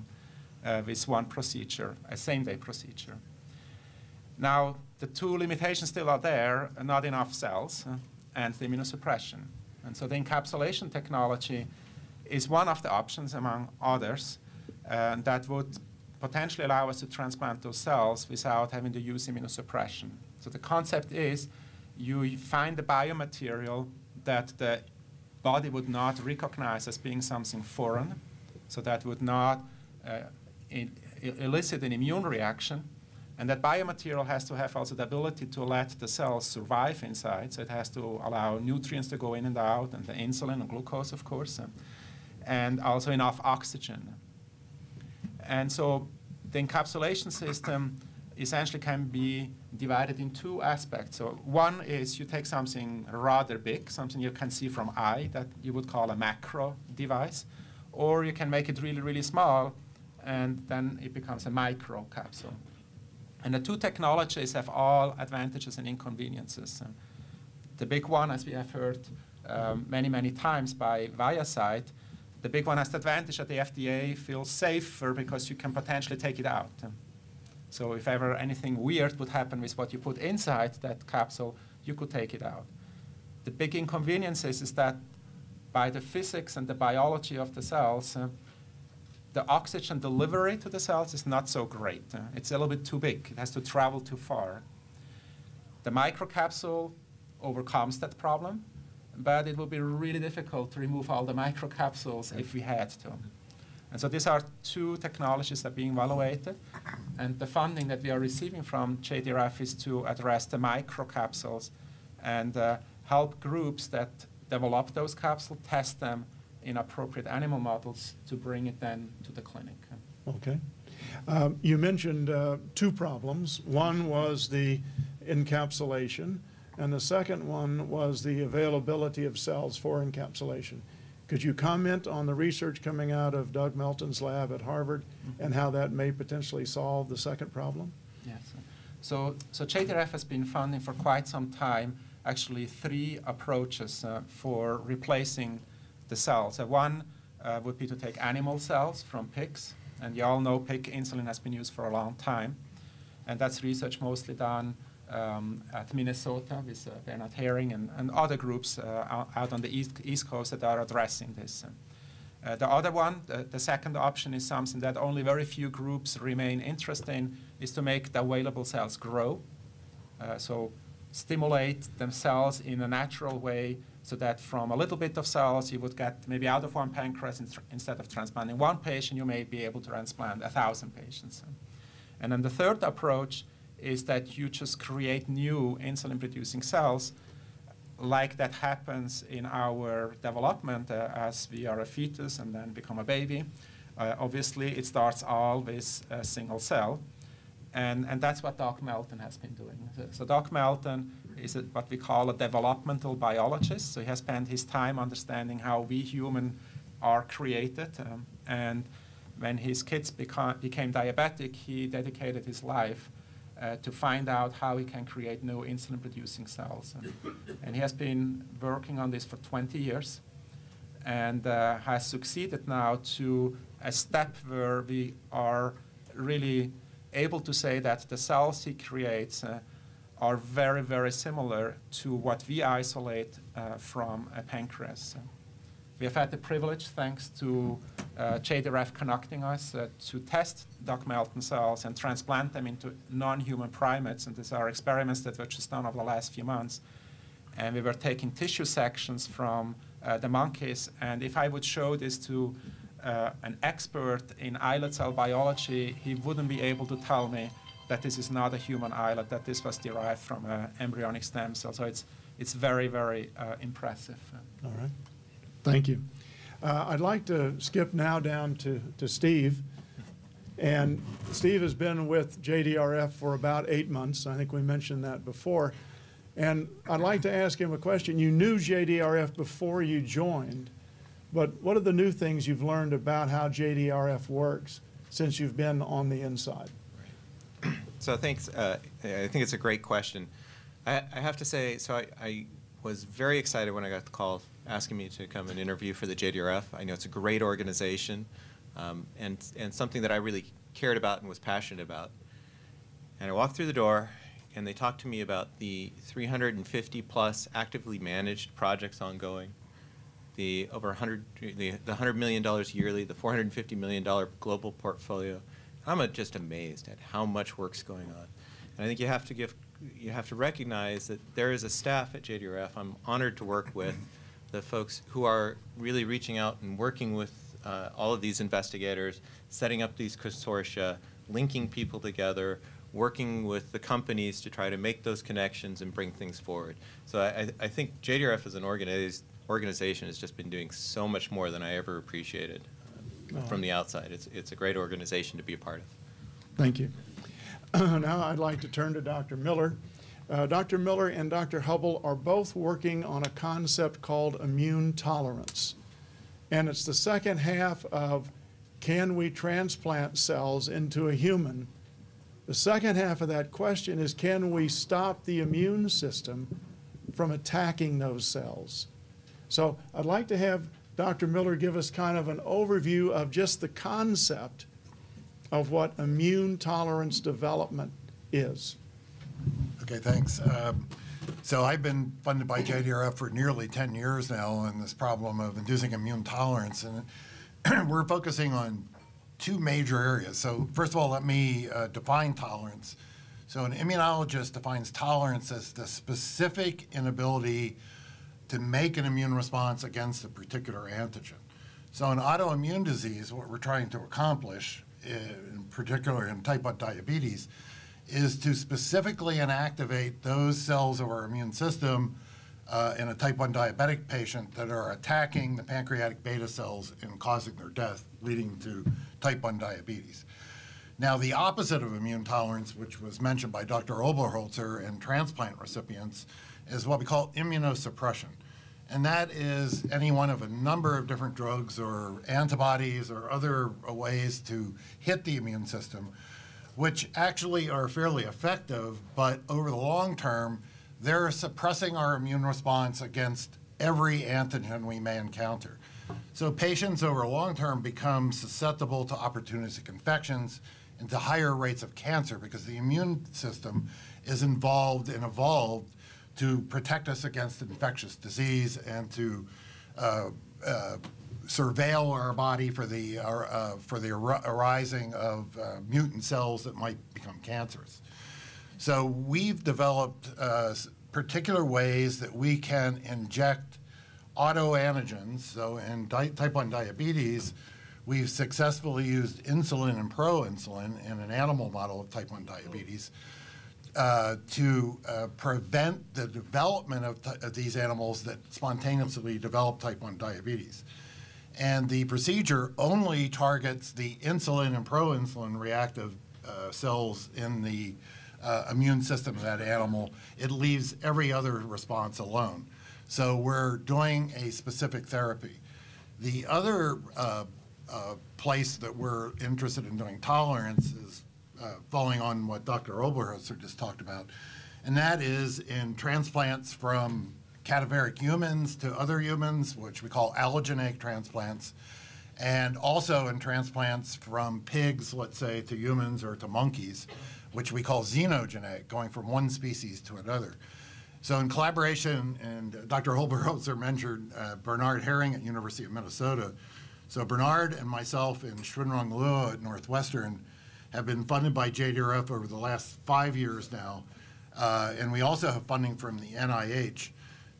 with one procedure, a same-day procedure. Now, the 2 limitations still are there, not enough cells and the immunosuppression. And so the encapsulation technology is one of the options among others that would potentially allow us to transplant those cells without having to use immunosuppression. So the concept is you find the biomaterial that the body would not recognize as being something foreign, so that would not elicit an immune reaction. And that biomaterial has to have also the ability to let the cells survive inside, so it has to allow nutrients to go in and out, and the insulin and glucose, of course, and also enough oxygen. And so the encapsulation system essentially can be divided in two aspects. So one is you take something rather big, something you can see from eye that you would call a macro device, or you can make it really, really small, and then it becomes a micro capsule. And the two technologies have all advantages and inconveniences. The big one, as we have heard many, many times by ViaCyte, the big one has the advantage that the FDA feels safer because you can potentially take it out. So if ever anything weird would happen with what you put inside that capsule, you could take it out. The big inconvenience is that by the physics and the biology of the cells, the oxygen delivery to the cells is not so great. It's a little bit too big. It has to travel too far. The microcapsule overcomes that problem, but it will be really difficult to remove all the microcapsules if we had to. And so these are two technologies that are being evaluated, and the funding that we are receiving from JDRF is to address the microcapsules and help groups that develop those capsules, test them in appropriate animal models to bring it then to the clinic. Okay. You mentioned two problems. One was the encapsulation, and the second one was the availability of cells for encapsulation. Could you comment on the research coming out of Doug Melton's lab at Harvard and how that may potentially solve the second problem? Yes. So JDRF has been funding for quite some time actually three approaches for replacing the cells. One would be to take animal cells from pigs, and you all know pig insulin has been used for a long time, and that's research mostly done at Minnesota with Bernard Herring and other groups out on the East Coast that are addressing this. The other one, the second option, is something that only very few groups remain interested in, is to make the available cells grow. So stimulate themselves in a natural way so that from a little bit of cells you would get maybe out of one pancreas instead of transplanting one patient, you may be able to transplant 1,000 patients. And then the third approach is that you just create new insulin-producing cells like that happens in our development as we are a fetus and then become a baby. Obviously, it starts all with a single cell. And that's what Doc Melton has been doing. So Doc Melton is what we call a developmental biologist. So he has spent his time understanding how we humans are created. And when his kids became diabetic, he dedicated his life to find out how he can create new insulin-producing cells. And he has been working on this for 20 years and has succeeded now to a step where we are really able to say that the cells he creates are very, very similar to what we isolate from a pancreas. We have had the privilege, thanks to JDRF connecting us, to test Doc Melton cells and transplant them into non-human primates. And these are experiments that were just done over the last few months. And we were taking tissue sections from the monkeys. And if I would show this to an expert in islet cell biology, he wouldn't be able to tell me that this is not a human islet, that this was derived from an embryonic stem cell. So it's very, very impressive. All right. Thank you. I'd like to skip now down to Steve. And Steve has been with JDRF for about 8 months. I think we mentioned that before. And I'd like to ask him a question. You knew JDRF before you joined, but what are the new things you've learned about how JDRF works since you've been on the inside? Right. So thanks. I think it's a great question. I have to say, so I was very excited when I got the call asking me to come and interview for the JDRF. I know it's a great organization and something that I really cared about and was passionate about. And I walked through the door, and they talked to me about the 350 plus actively managed projects ongoing, the $100 million yearly, the $450 million global portfolio. I'm just amazed at how much work's going on. And I think you have to recognize that there is a staff at JDRF I'm honored to work with, the folks who are really reaching out and working with all of these investigators, setting up these consortia, linking people together, working with the companies to try to make those connections and bring things forward. So I think JDRF as an organization has just been doing so much more than I ever appreciated from the outside. It's a great organization to be a part of. Thank you. Now I'd like to turn to Dr. Miller. Dr. Miller and Dr. Hubbell are both working on a concept called immune tolerance. And it's the second half of can we transplant cells into a human? The second half of that question is can we stop the immune system from attacking those cells? So I'd like to have Dr. Miller give us kind of an overview of just the concept of what immune tolerance development is. Okay, thanks. So I've been funded by JDRF for nearly 10 years now on this problem of inducing immune tolerance, and we're focusing on two major areas. So first of all, let me define tolerance. So an immunologist defines tolerance as the specific inability to make an immune response against a particular antigen. So in autoimmune disease, what we're trying to accomplish, in particular in type 1 diabetes, is to specifically inactivate those cells of our immune system in a type 1 diabetic patient that are attacking the pancreatic beta cells and causing their death, leading to type 1 diabetes. Now, the opposite of immune tolerance, which was mentioned by Dr. Oberholzer in transplant recipients, is what we call immunosuppression. And that is any one of a number of different drugs or antibodies or other ways to hit the immune system, which actually are fairly effective, but over the long term, they're suppressing our immune response against every antigen we may encounter. So patients over a long term become susceptible to opportunistic infections and to higher rates of cancer because the immune system is involved and evolved to protect us against infectious disease and to surveil our body for the arising of mutant cells that might become cancerous. So we've developed particular ways that we can inject autoantigens. So in type 1 diabetes, we've successfully used insulin and proinsulin in an animal model of type 1 diabetes to prevent the development of these animals that spontaneously develop type 1 diabetes. And the procedure only targets the insulin and proinsulin reactive cells in the immune system of that animal. It leaves every other response alone. So we're doing a specific therapy. The other place that we're interested in doing tolerance is following on what Dr. Oberholzer just talked about, and that is in transplants from cadaveric humans to other humans, which we call allogeneic transplants, and also in transplants from pigs, let's say, to humans or to monkeys, which we call xenogenetic, going from one species to another. So in collaboration, and Dr. Oberholzer mentioned Bernard Herring at University of Minnesota. So Bernard and myself in Schwinrong Luo at Northwestern have been funded by JDRF over the last 5 years now, and we also have funding from the NIH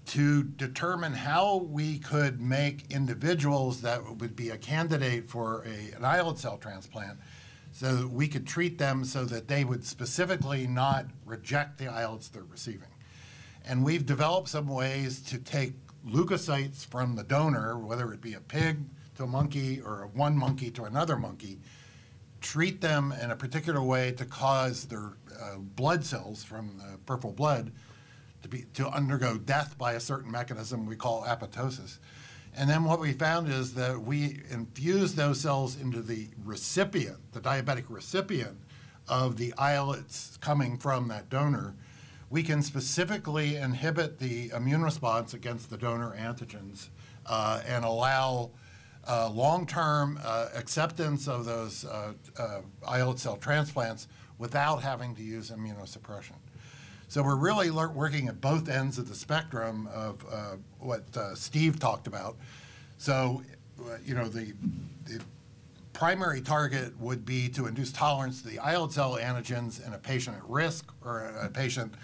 to determine how we could make individuals that would be a candidate for an islet cell transplant so that we could treat them so that they would specifically not reject the islets they're receiving. And we've developed some ways to take leukocytes from the donor, whether it be a pig to a monkey or one monkey to another monkey, treat them in a particular way to cause their blood cells from the peripheral blood to undergo death by a certain mechanism we call apoptosis. And then what we found is that we infuse those cells into the recipient, the diabetic recipient of the islets coming from that donor. We can specifically inhibit the immune response against the donor antigens and allow long-term acceptance of those islet cell transplants without having to use immunosuppression. So we're really working at both ends of the spectrum of what Steve talked about. So, you know, the primary target would be to induce tolerance to the islet cell antigens in a patient at risk or a patient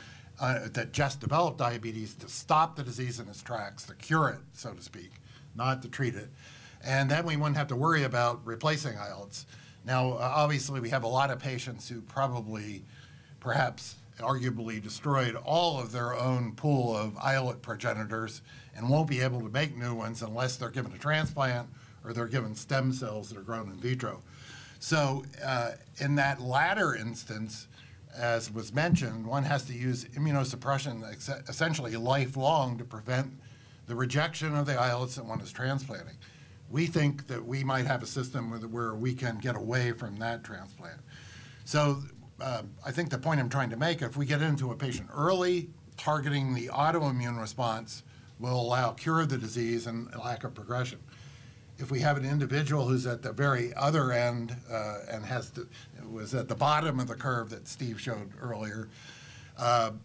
that just developed diabetes to stop the disease in its tracks, to cure it, so to speak, not to treat it. And then we wouldn't have to worry about replacing islets. Now, obviously, we have a lot of patients who probably, perhaps, arguably destroyed all of their own pool of islet progenitors and won't be able to make new ones unless they're given a transplant or they're given stem cells that are grown in vitro. So in that latter instance, as was mentioned, one has to use immunosuppression essentially lifelong to prevent the rejection of the islets that one is transplanting. We think that we might have a system where we can get away from that transplant. So I think the point I'm trying to make, if we get into a patient early, targeting the autoimmune response will allow cure of the disease and lack of progression. If we have an individual who's at the very other end and was at the bottom of the curve that Steve showed earlier,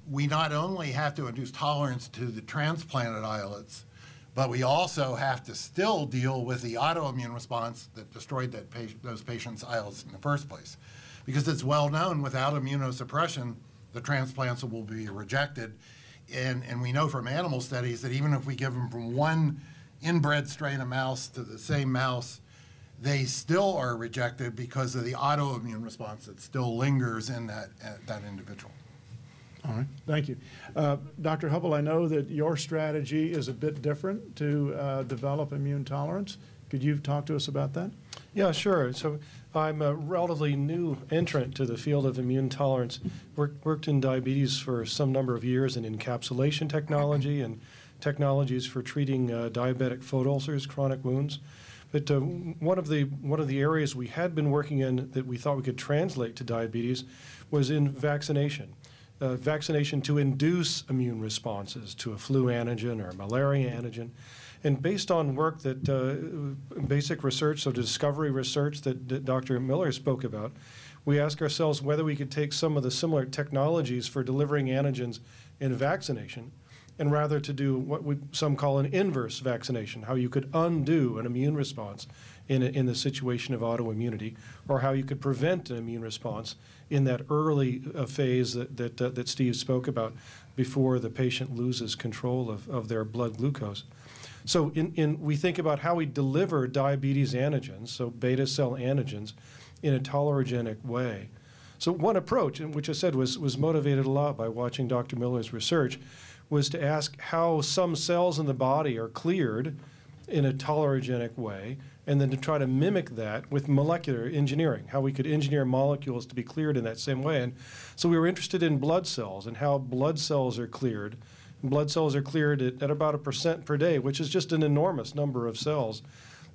we not only have to induce tolerance to the transplanted islets, but we also have to still deal with the autoimmune response that destroyed those patients' islets in the first place. Because it's well known, without immunosuppression, the transplants will be rejected. And we know from animal studies that even if we give them from one inbred strain of mouse to the same mouse, they still are rejected because of the autoimmune response that still lingers in that individual. All right, thank you. Dr. Hubbell, I know that your strategy is a bit different to develop immune tolerance. Could you talk to us about that? Yeah, sure. So I'm a relatively new entrant to the field of immune tolerance. Worked in diabetes for some number of years in encapsulation technology and technologies for treating diabetic foot ulcers, chronic wounds. But one of the areas we had been working in that we thought we could translate to diabetes was in vaccination. Vaccination to induce immune responses to a flu antigen or a malaria antigen. And based on work that, basic research, so discovery research that Dr. Miller spoke about, we asked ourselves whether we could take some of the similar technologies for delivering antigens in vaccination and rather to do what some call an inverse vaccination, how you could undo an immune response in the situation of autoimmunity, or how you could prevent an immune response in that early phase that Steve spoke about before the patient loses control of their blood glucose. So we think about how we deliver diabetes antigens, so beta cell antigens, in a tolerogenic way. So one approach, which I said was motivated a lot by watching Dr. Miller's research, was to ask how some cells in the body are cleared in a tolerogenic way, and then to try to mimic that with molecular engineering, how we could engineer molecules to be cleared in that same way. And so we were interested in blood cells and how blood cells are cleared. Blood cells are cleared at about 1% per day, which is just an enormous number of cells.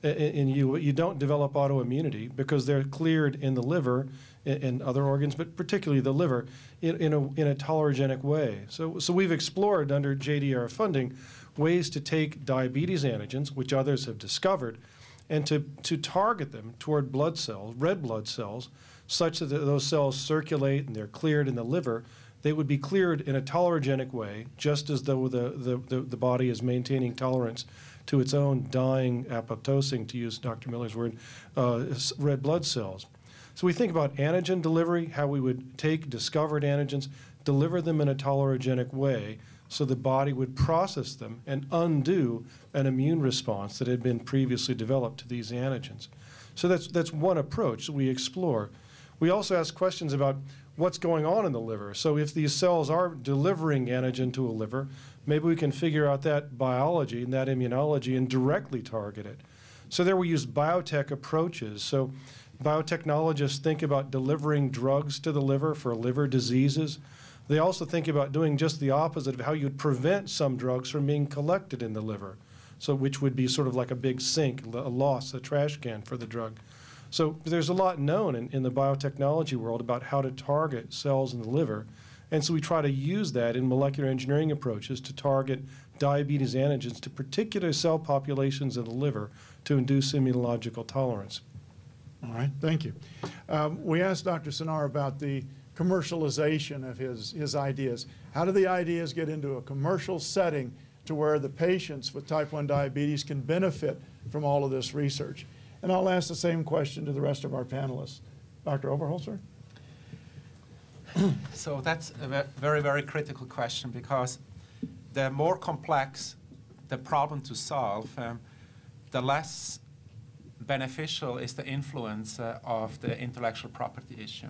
And you don't develop autoimmunity because they're cleared in the liver and other organs, but particularly the liver, in a tolerogenic way. So we've explored under JDRF funding ways to take diabetes antigens, which others have discovered, and to target them toward blood cells, red blood cells, such that those cells circulate and they're cleared in the liver. They would be cleared in a tolerogenic way, just as though the body is maintaining tolerance to its own dying, apoptosing, to use Dr. Miller's word, red blood cells. So we think about antigen delivery, how we would take discovered antigens, deliver them in a tolerogenic way, so the body would process them and undo an immune response that had been previously developed to these antigens. So that's one approach that we explore. We also ask questions about what's going on in the liver. So if these cells are delivering antigen to a liver, maybe we can figure out that biology and that immunology and directly target it. So there we use biotech approaches. So biotechnologists think about delivering drugs to the liver for liver diseases. They also think about doing just the opposite of how you'd prevent some drugs from being collected in the liver, so which would be sort of like a big sink, a loss, a trash can for the drug. So there's a lot known in the biotechnology world about how to target cells in the liver, and so we try to use that in molecular engineering approaches to target diabetes antigens to particular cell populations in the liver to induce immunological tolerance. All right, thank you. We asked Dr. Cinar about the commercialization of his ideas. How do the ideas get into a commercial setting to where the patients with type 1 diabetes can benefit from all of this research? And I'll ask the same question to the rest of our panelists. Dr. Oberholzer? So that's a very, very critical question, because the more complex the problem to solve, the less beneficial is the influence of the intellectual property issue.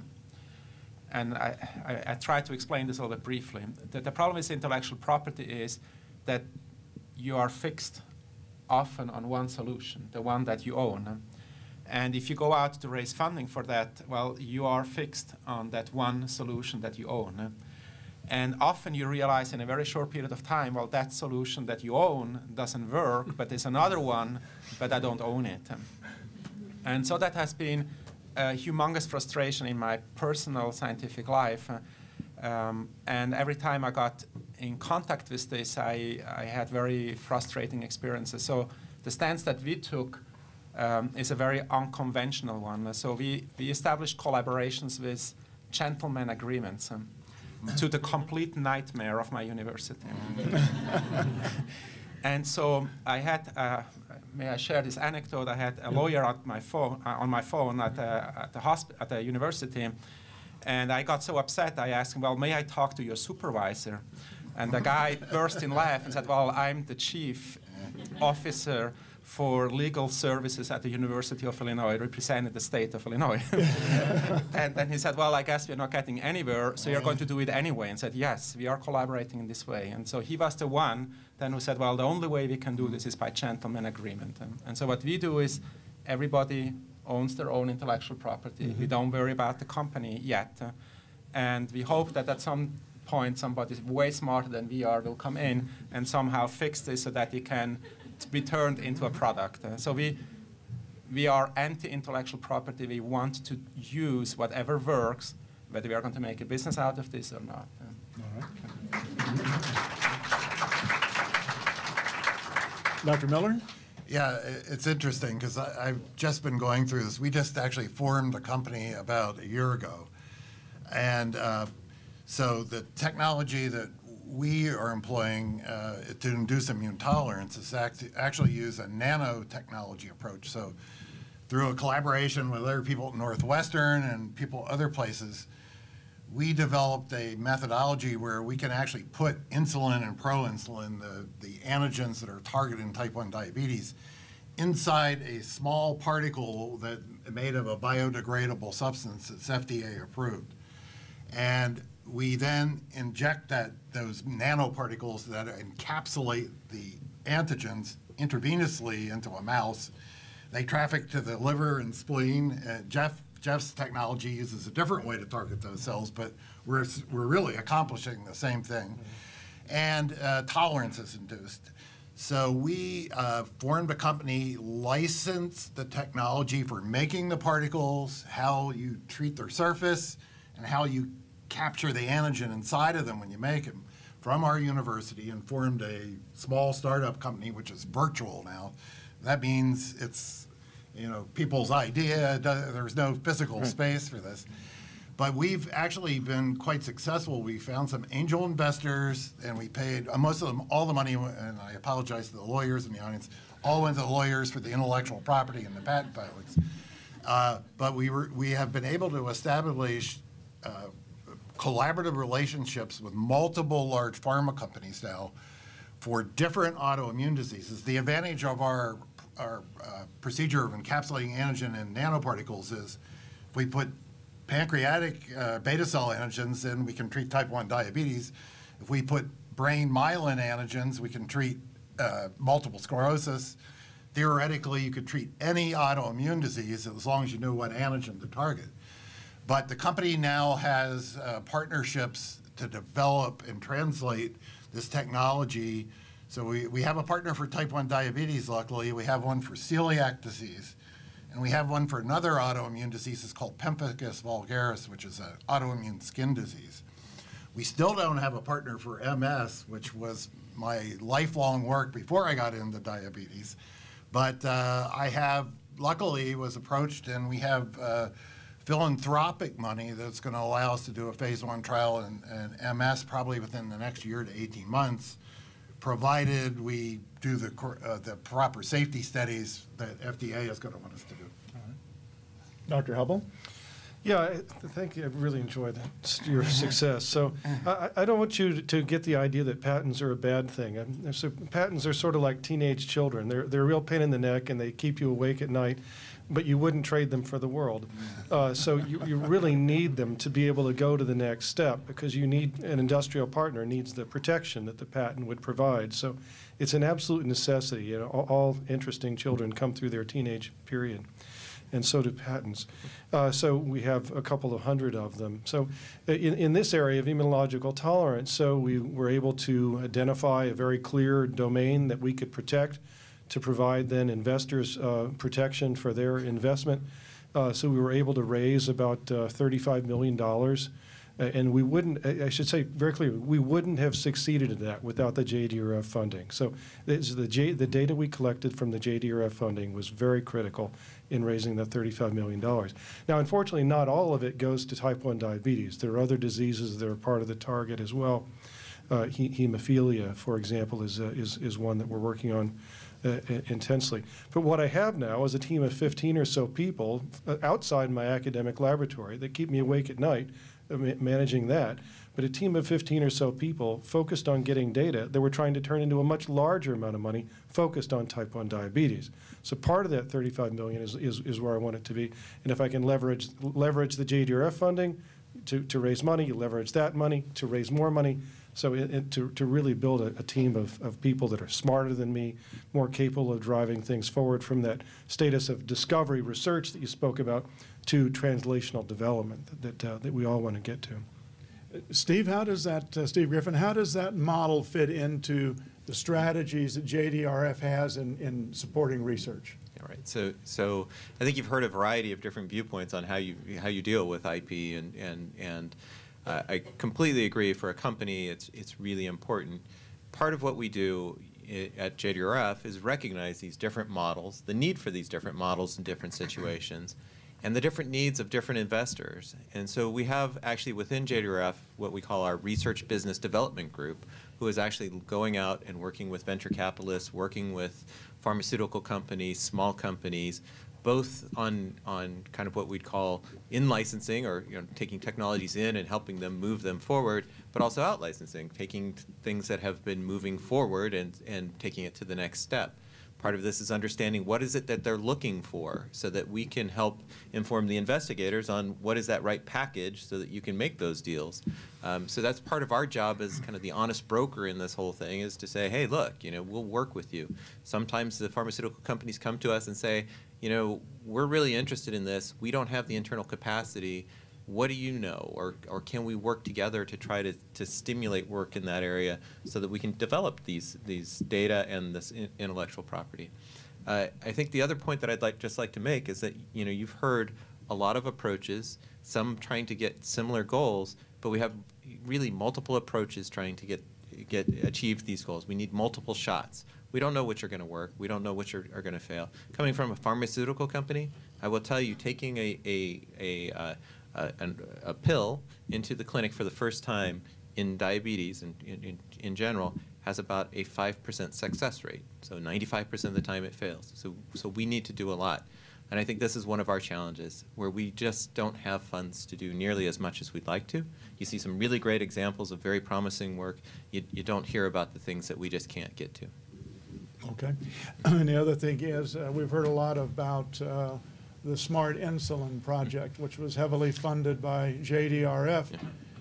And I tried to explain this a little bit briefly. The problem with intellectual property is that you are fixed often on one solution, the one that you own. And if you go out to raise funding for that, well, you are fixed on that one solution that you own. And often you realize in a very short period of time, well, that solution that you own doesn't work, but there's another one, but I don't own it. And so that has been a humongous frustration in my personal scientific life. And every time I got in contact with this, I had very frustrating experiences. So the stance that we took is a very unconventional one. So we established collaborations with gentlemen agreements to the complete nightmare of my university. And so I had, may I share this anecdote? I had a lawyer on my phone at the university, and I got so upset. I asked him, "Well, may I talk to your supervisor?" And the guy burst in laugh and said, "Well, I'm the chief officer for legal services at the University of Illinois, representing the state of Illinois." And then he said, "Well, I guess we're not getting anywhere, so you're going to do it anyway." And said, "Yes, we are collaborating in this way." And so he was the one then who said, "Well, the only way we can do this is by gentleman agreement." And so what we do is everybody owns their own intellectual property. We don't worry about the company yet. And we hope that at some point somebody way smarter than we are will come in and somehow fix this so that it can be turned into a product. So we are anti-intellectual property. We want to use whatever works, whether we are going to make a business out of this or not. All right. Dr. Miller? Yeah, it's interesting because I've just been going through this. We just actually formed a company about a year ago. And so the technology that we are employing to induce immune tolerance is actually use a nanotechnology approach. So through a collaboration with other people at Northwestern and people other places, we developed a methodology where we can actually put insulin and proinsulin, the antigens that are targeted in type 1 diabetes, inside a small particle that made of a biodegradable substance that's FDA approved. And we then inject those nanoparticles that encapsulate the antigens intravenously into a mouse. They traffic to the liver and spleen. Jeff's technology uses a different way to target those cells, but we're really accomplishing the same thing. And tolerance is induced. So we formed a company, licensed the technology for making the particles, how you treat their surface, and how you capture the antigen inside of them when you make them, from our university, and formed a small startup company, which is virtual now. That means it's, people's idea. There's no physical space for this. But we've actually been quite successful. We found some angel investors, and we paid most of them, all the money, and I apologize to the lawyers in the audience, all went to the lawyers for the intellectual property and the patent filings. But we have been able to establish collaborative relationships with multiple large pharma companies now for different autoimmune diseases. The advantage of our procedure of encapsulating antigen in nanoparticles is if we put pancreatic beta cell antigens, then we can treat type 1 diabetes. If we put brain myelin antigens, we can treat multiple sclerosis. Theoretically, you could treat any autoimmune disease as long as you know what antigen to target. But the company now has partnerships to develop and translate this technology. So we have a partner for type 1 diabetes, luckily. We have one for celiac disease. And we have one for another autoimmune disease. It's called pemphigus vulgaris, which is an autoimmune skin disease. We still don't have a partner for MS, which was my lifelong work before I got into diabetes. But I have, luckily, was approached, and we have philanthropic money that's going to allow us to do a phase 1 trial in MS probably within the next year to 18 months, provided we do the proper safety studies that FDA is going to want us to do. Dr. Hubbell? Yeah, thank you. I really enjoyed your success. So I don't want you to get the idea that patents are a bad thing. So patents are sort of like teenage children. They're a real pain in the neck, and they keep you awake at night, but you wouldn't trade them for the world. So you really need them to be able to go to the next step, because you need an industrial partner needs the protection that the patent would provide. So it's an absolute necessity. All interesting children come through their teenage period. and so do patents. So we have a couple of hundred of them. So in this area of immunological tolerance, so we were able to identify a very clear domain that we could protect to provide then investors protection for their investment. So we were able to raise about $35 million. And we wouldn't, I should say very clearly, we wouldn't have succeeded in that without the JDRF funding. So the data we collected from the JDRF funding was very critical in raising that $35 million. Now, unfortunately, not all of it goes to type 1 diabetes. There are other diseases that are part of the target as well. Hemophilia, for example, is one that we're working on intensely. But what I have now is a team of 15 or so people outside my academic laboratory that keep me awake at night managing that, but a team of 15 or so people focused on getting data that we're trying to turn into a much larger amount of money focused on type 1 diabetes. So part of that $35 million is where I want it to be. And if I can leverage the JDRF funding to raise money, you leverage that money to raise more money. So to really build a team of people that are smarter than me, more capable of driving things forward from that status of discovery research that you spoke about to translational development that we all want to get to. Steve, how does that, Steve Griffen, how does that model fit into the strategies that JDRF has in supporting research? All right. So I think you've heard a variety of different viewpoints on how you deal with IP, and I completely agree. For a company, it's really important. Part of what we do at JDRF is recognize these different models, the need for these different models in different situations, and the different needs of different investors. And so we have actually within JDRF what we call our Research Business Development Group, who is actually going out and working with venture capitalists, working with pharmaceutical companies, small companies, both on kind of what we'd call in-licensing, or taking technologies in and helping them move them forward, but also out-licensing, taking things that have been moving forward and taking it to the next step. Part of this is understanding what is it that they're looking for so that we can help inform the investigators on what is that right package so that you can make those deals. So that's part of our job as kind of the honest broker in this whole thing, is to say, hey, look, we'll work with you. Sometimes the pharmaceutical companies come to us and say, we're really interested in this. We don't have the internal capacity. What do you know? Or can we work together to try to stimulate work in that area so that we can develop these data and this intellectual property? I think the other point that I'd just like to make is that you've heard a lot of approaches, some trying to get similar goals, but we have really multiple approaches trying to achieve these goals. We need multiple shots. We don't know which are going to work. We don't know which are going to fail. Coming from a pharmaceutical company, I will tell you, taking a pill into the clinic for the first time in diabetes and in general has about a 5% success rate. So 95% of the time it fails. So we need to do a lot. And I think this is one of our challenges, where we just don't have funds to do nearly as much as we'd like to. You see some really great examples of very promising work. You don't hear about the things that we just can't get to. Okay. And the other thing is, we've heard a lot about the Smart Insulin project, which was heavily funded by JDRF,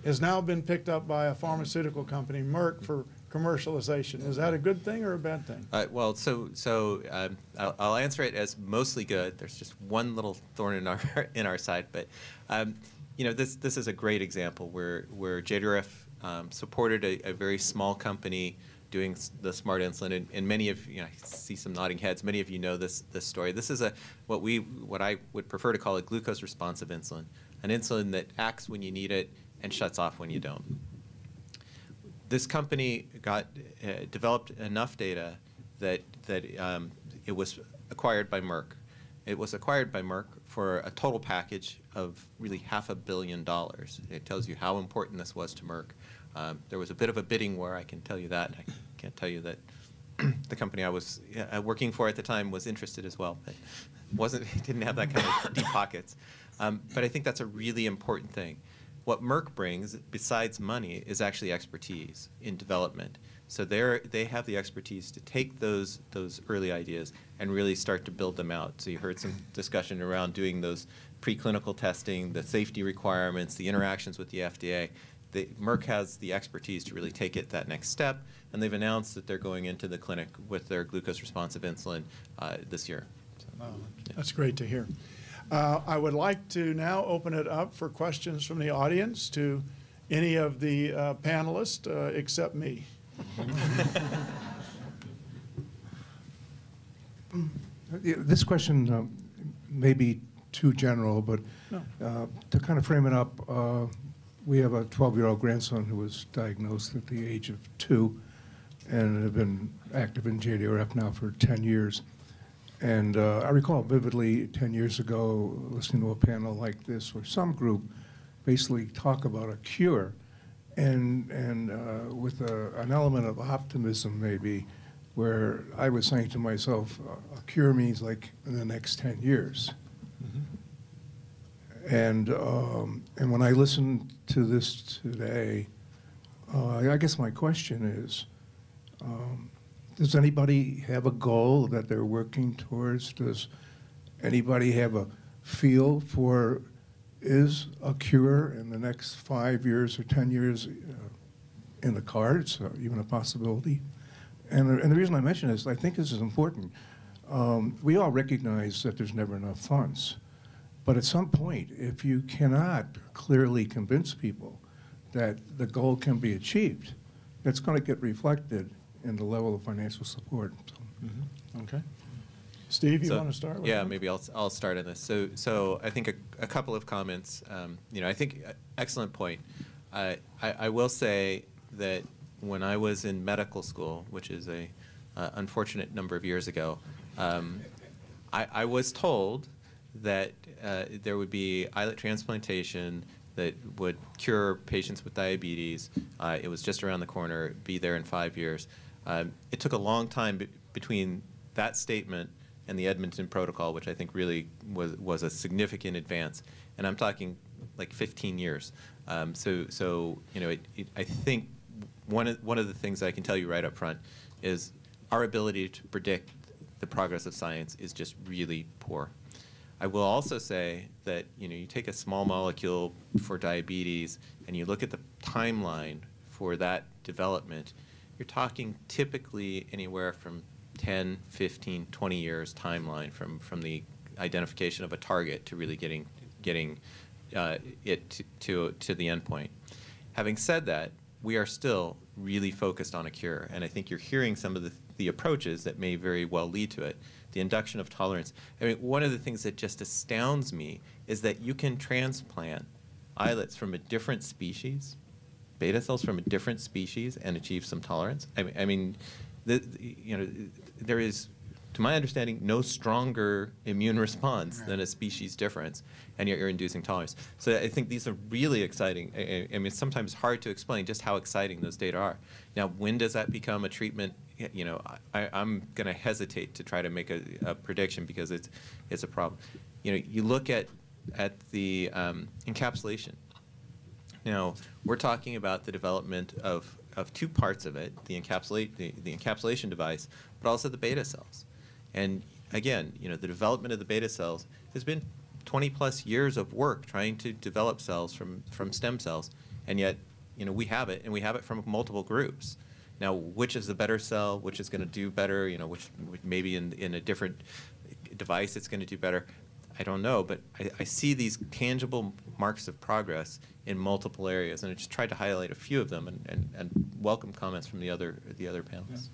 has now been picked up by a pharmaceutical company, Merck, for commercialization. Is that a good thing or a bad thing? Well, I'll answer it as mostly good. There's just one little thorn in our side, but this is a great example where JDRF supported a very small company doing the smart insulin, and many of I see some nodding heads. Many of you know this story. This is what I would prefer to call a glucose responsive insulin, an insulin that acts when you need it and shuts off when you don't. This company developed enough data that it was acquired by Merck. It was acquired by Merck for a total package of really $500 million. It tells you how important this was to Merck. There was a bit of a bidding war, I can tell you that. I can't tell you that the company I was working for at the time was interested as well, but didn't have that kind of deep pockets. But I think that's a really important thing. What Merck brings, besides money, is actually expertise in development. So they have the expertise to take those early ideas and really start to build them out. So you heard some discussion around doing those preclinical testing, the safety requirements, the interactions with the FDA. Merck has the expertise to really take it that next step, and they've announced that they're going into the clinic with their glucose-responsive insulin this year. Wow, that's great to hear. I would like to now open it up for questions from the audience to any of the panelists except me. This question may be too general, but to kind of frame it up, we have a 12-year-old grandson who was diagnosed at the age of 2 and have been active in JDRF now for 10 years. And I recall vividly 10 years ago listening to a panel like this where some group basically talk about a cure and with an element of optimism maybe, where I was saying to myself, a cure means like in the next 10 years. And when I listened to this today, I guess my question is, does anybody have a goal that they're working towards? Does anybody have a feel for, is a cure in the next 5 years or 10 years in the cards, even a possibility? And the reason I mention this, I think this is important. We all recognize that there's never enough funds. But at some point, if you cannot clearly convince people that the goal can be achieved, it's going to get reflected in the level of financial support. So. Okay. Steve, you want to start with Yeah, that? maybe I'll start on this. So I think a couple of comments. I think excellent point. I will say that when I was in medical school, which is a unfortunate number of years ago, I was told that there would be islet transplantation that would cure patients with diabetes. It was just around the corner, be there in 5 years. It took a long time between that statement and the Edmonton Protocol, which I think really was a significant advance. And I'm talking like 15 years. I think one of the things I can tell you right up front is our ability to predict the progress of science is just really poor. I will also say that you take a small molecule for diabetes and you look at the timeline for that development, you're talking typically anywhere from 10, 15, 20 years timeline from the identification of a target to really getting it to the endpoint. Having said that, we are still really focused on a cure, and I think you're hearing some of the approaches that may very well lead to it. The induction of tolerance. I mean, one of the things that just astounds me is that you can transplant islets from a different species, beta cells from a different species, and achieve some tolerance. There is, to my understanding, no stronger immune response than a species difference, and you're inducing tolerance. So I think these are really exciting. I mean, it's sometimes hard to explain just how exciting those data are. Now, when does that become a treatment? I'm going to hesitate to try to make a prediction because it's a problem. You look at the encapsulation. Now, we're talking about the development of two parts of it, the encapsulation device, but also the beta cells. And again, the development of the beta cells has been 20+ years of work trying to develop cells from stem cells, and yet, we have it, and we have it from multiple groups. Now, which is the better cell, which is going to do better, which maybe in a different device it's going to do better, I don't know, but I see these tangible marks of progress in multiple areas, and I just tried to highlight a few of them and welcome comments from the other panelists.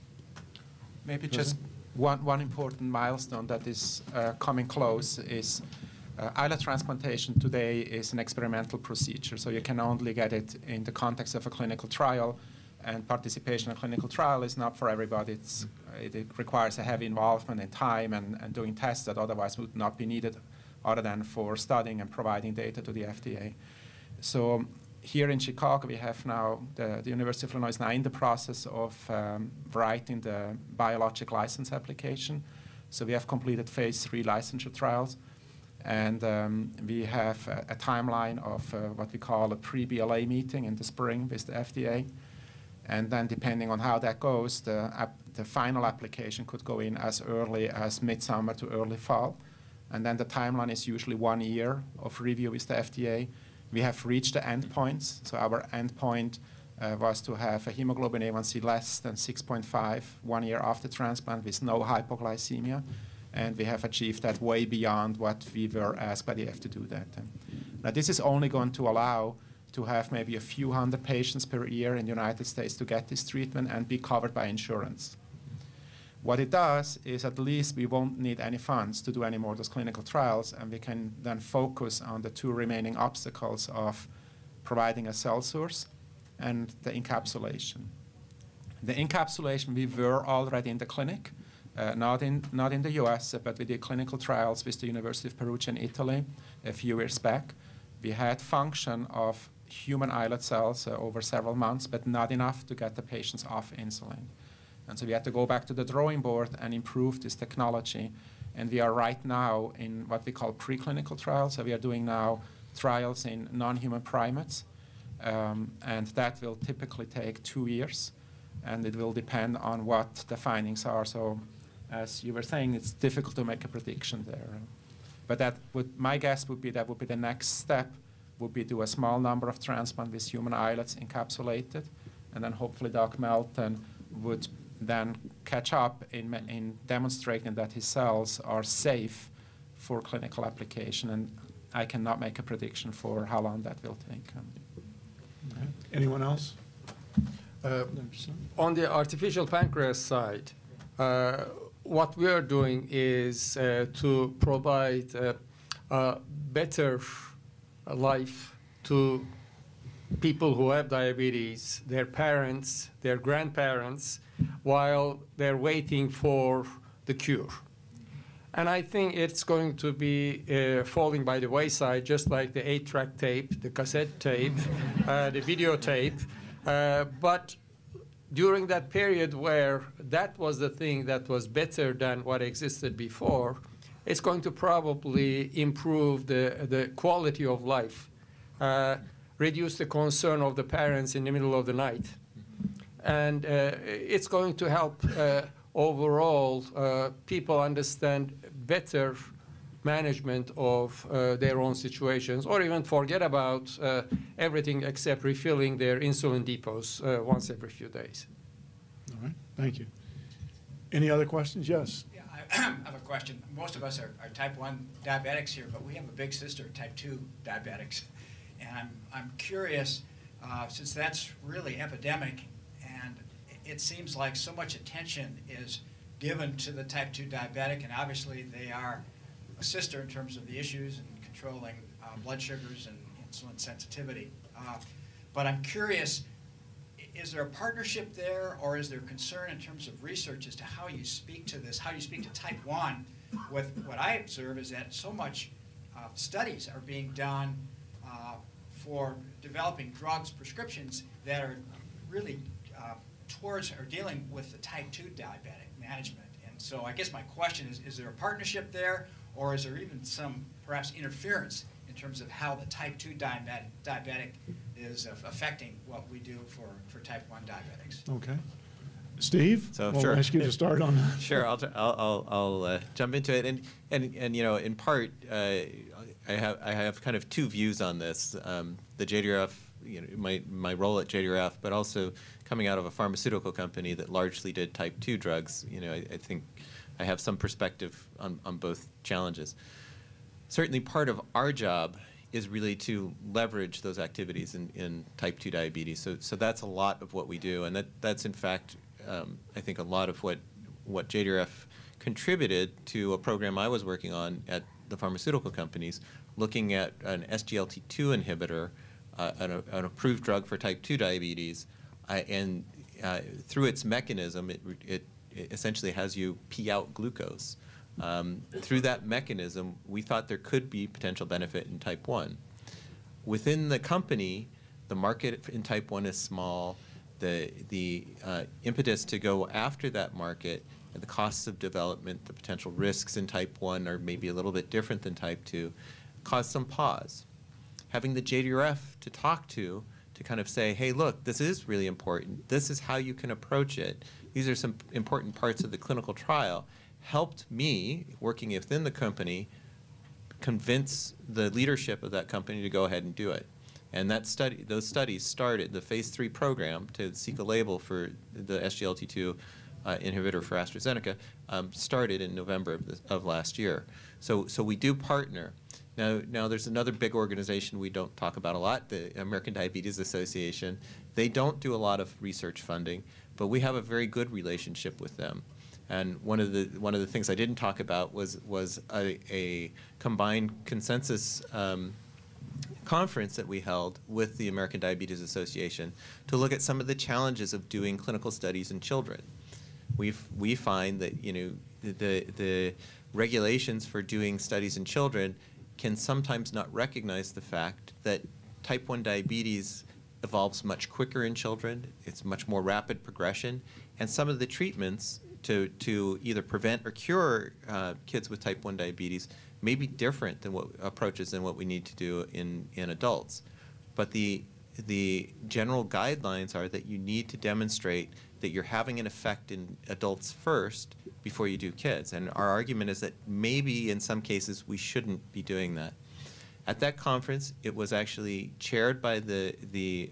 Maybe just one important milestone that is coming close is islet transplantation today is an experimental procedure, so you can only get it in the context of a clinical trial, and participation in a clinical trial is not for everybody. It requires a heavy involvement in time and doing tests that otherwise would not be needed other than for studying and providing data to the FDA. So here in Chicago, we have now, the University of Illinois is now in the process of writing the biologic license application. So we have completed phase 3 licensure trials. And we have a timeline of what we call a pre-BLA meeting in the spring with the FDA. And then depending on how that goes, the final application could go in as early as midsummer to early fall. And then the timeline is usually 1 year of review with the FDA. We have reached the endpoints. So our endpoint was to have a hemoglobin A1C less than 6.5 1 year after transplant with no hypoglycemia. and we have achieved that way beyond what we were asked by the FDA to do that. Now, this is only going to allow to have maybe a few hundred patients per year in the United States to get this treatment and be covered by insurance. What it does is at least we won't need any funds to do any more of those clinical trials, and we can then focus on the two remaining obstacles of providing a cell source and the encapsulation. The encapsulation, we were already in the clinic, not in the US, but we did clinical trials with the University of Perugia in Italy a few years back. We had function of human islet cells over several months, but not enough to get the patients off insulin. And so we had to go back to the drawing board and improve this technology. And we are right now in what we call preclinical trials. So we are doing now trials in non-human primates. And that will typically take 2 years. And it will depend on what the findings are. So as you were saying, it's difficult to make a prediction there. But that would, my guess would be that would be the next step, would be do a small number of transplants with human islets encapsulated. And then hopefully Doc Melton would then catch up in demonstrating that his cells are safe for clinical application. And I cannot make a prediction for how long that will take. Okay. Anyone else? On the artificial pancreas side, what we are doing is to provide a better life to people who have diabetes, their parents, their grandparents, while they're waiting for the cure. And I think it's going to be falling by the wayside, just like the 8-track tape, the cassette tape, the videotape. But during that period where that was the thing that was better than what existed before, it's going to probably improve the quality of life, reduce the concern of the parents in the middle of the night. And it's going to help overall people understand better management of their own situations, or even forget about everything except refilling their insulin depots once every few days. All right, thank you. Any other questions? Yes. Yeah, I have a question. Most of us are type 1 diabetics here, but we have a big sister, type 2 diabetics. And I'm curious, since that's really epidemic, and it seems like so much attention is given to the type 2 diabetic, and obviously they are a sister in terms of the issues and controlling blood sugars and insulin sensitivity. But I'm curious, is there a partnership there, or is there concern in terms of research as to how you speak to this, how you speak to type 1? With what I observe is that so much studies are being done for developing drugs, prescriptions that are really towards or dealing with the type 2 diabetic management. And so I guess my question is there a partnership there, or is there even some perhaps interference in terms of how the type 2 diabetic is affecting what we do for type 1 diabetics? Okay. Steve, So, we'll sure. ask you to start on that. Sure, I'll jump into it, and you know, in part, I have kind of two views on this. The JDRF, you know, my role at JDRF, but also coming out of a pharmaceutical company that largely did type 2 drugs. You know, I think I have some perspective on both challenges. Certainly, part of our job is really to leverage those activities in type 2 diabetes. So that's a lot of what we do, and that's in fact, I think, a lot of what JDRF contributed to a program I was working on at the pharmaceutical companies, looking at an SGLT2 inhibitor, an approved drug for type 2 diabetes, and through its mechanism, it essentially has you pee out glucose. Through that mechanism, we thought there could be potential benefit in type 1. Within the company, the market in type 1 is small. The impetus to go after that market, and the costs of development, the potential risks in type 1 are maybe a little bit different than type 2, caused some pause. Having the JDRF to talk to kind of say, hey, look, this is really important. This is how you can approach it. These are some important parts of the clinical trial, helped me, working within the company, convince the leadership of that company to go ahead and do it. And those studies started the phase 3 program to seek a label for the SGLT2 inhibitor for AstraZeneca, started in November of last year. So we do partner. Now there's another big organization we don't talk about a lot, the American Diabetes Association. They don't do a lot of research funding, but we have a very good relationship with them. And one of the things I didn't talk about was a combined consensus conference that we held with the American Diabetes Association to look at some of the challenges of doing clinical studies in children. We find that the regulations for doing studies in children can sometimes not recognize the fact that type 1 diabetes evolves much quicker in children. It's much more rapid progression, and some of the treatments to either prevent or cure kids with type 1 diabetes may be different than approaches than what we need to do in adults. But the general guidelines are that you need to demonstrate that you're having an effect in adults first before you do kids. And our argument is that maybe in some cases we shouldn't be doing that. At that conference, it was actually chaired by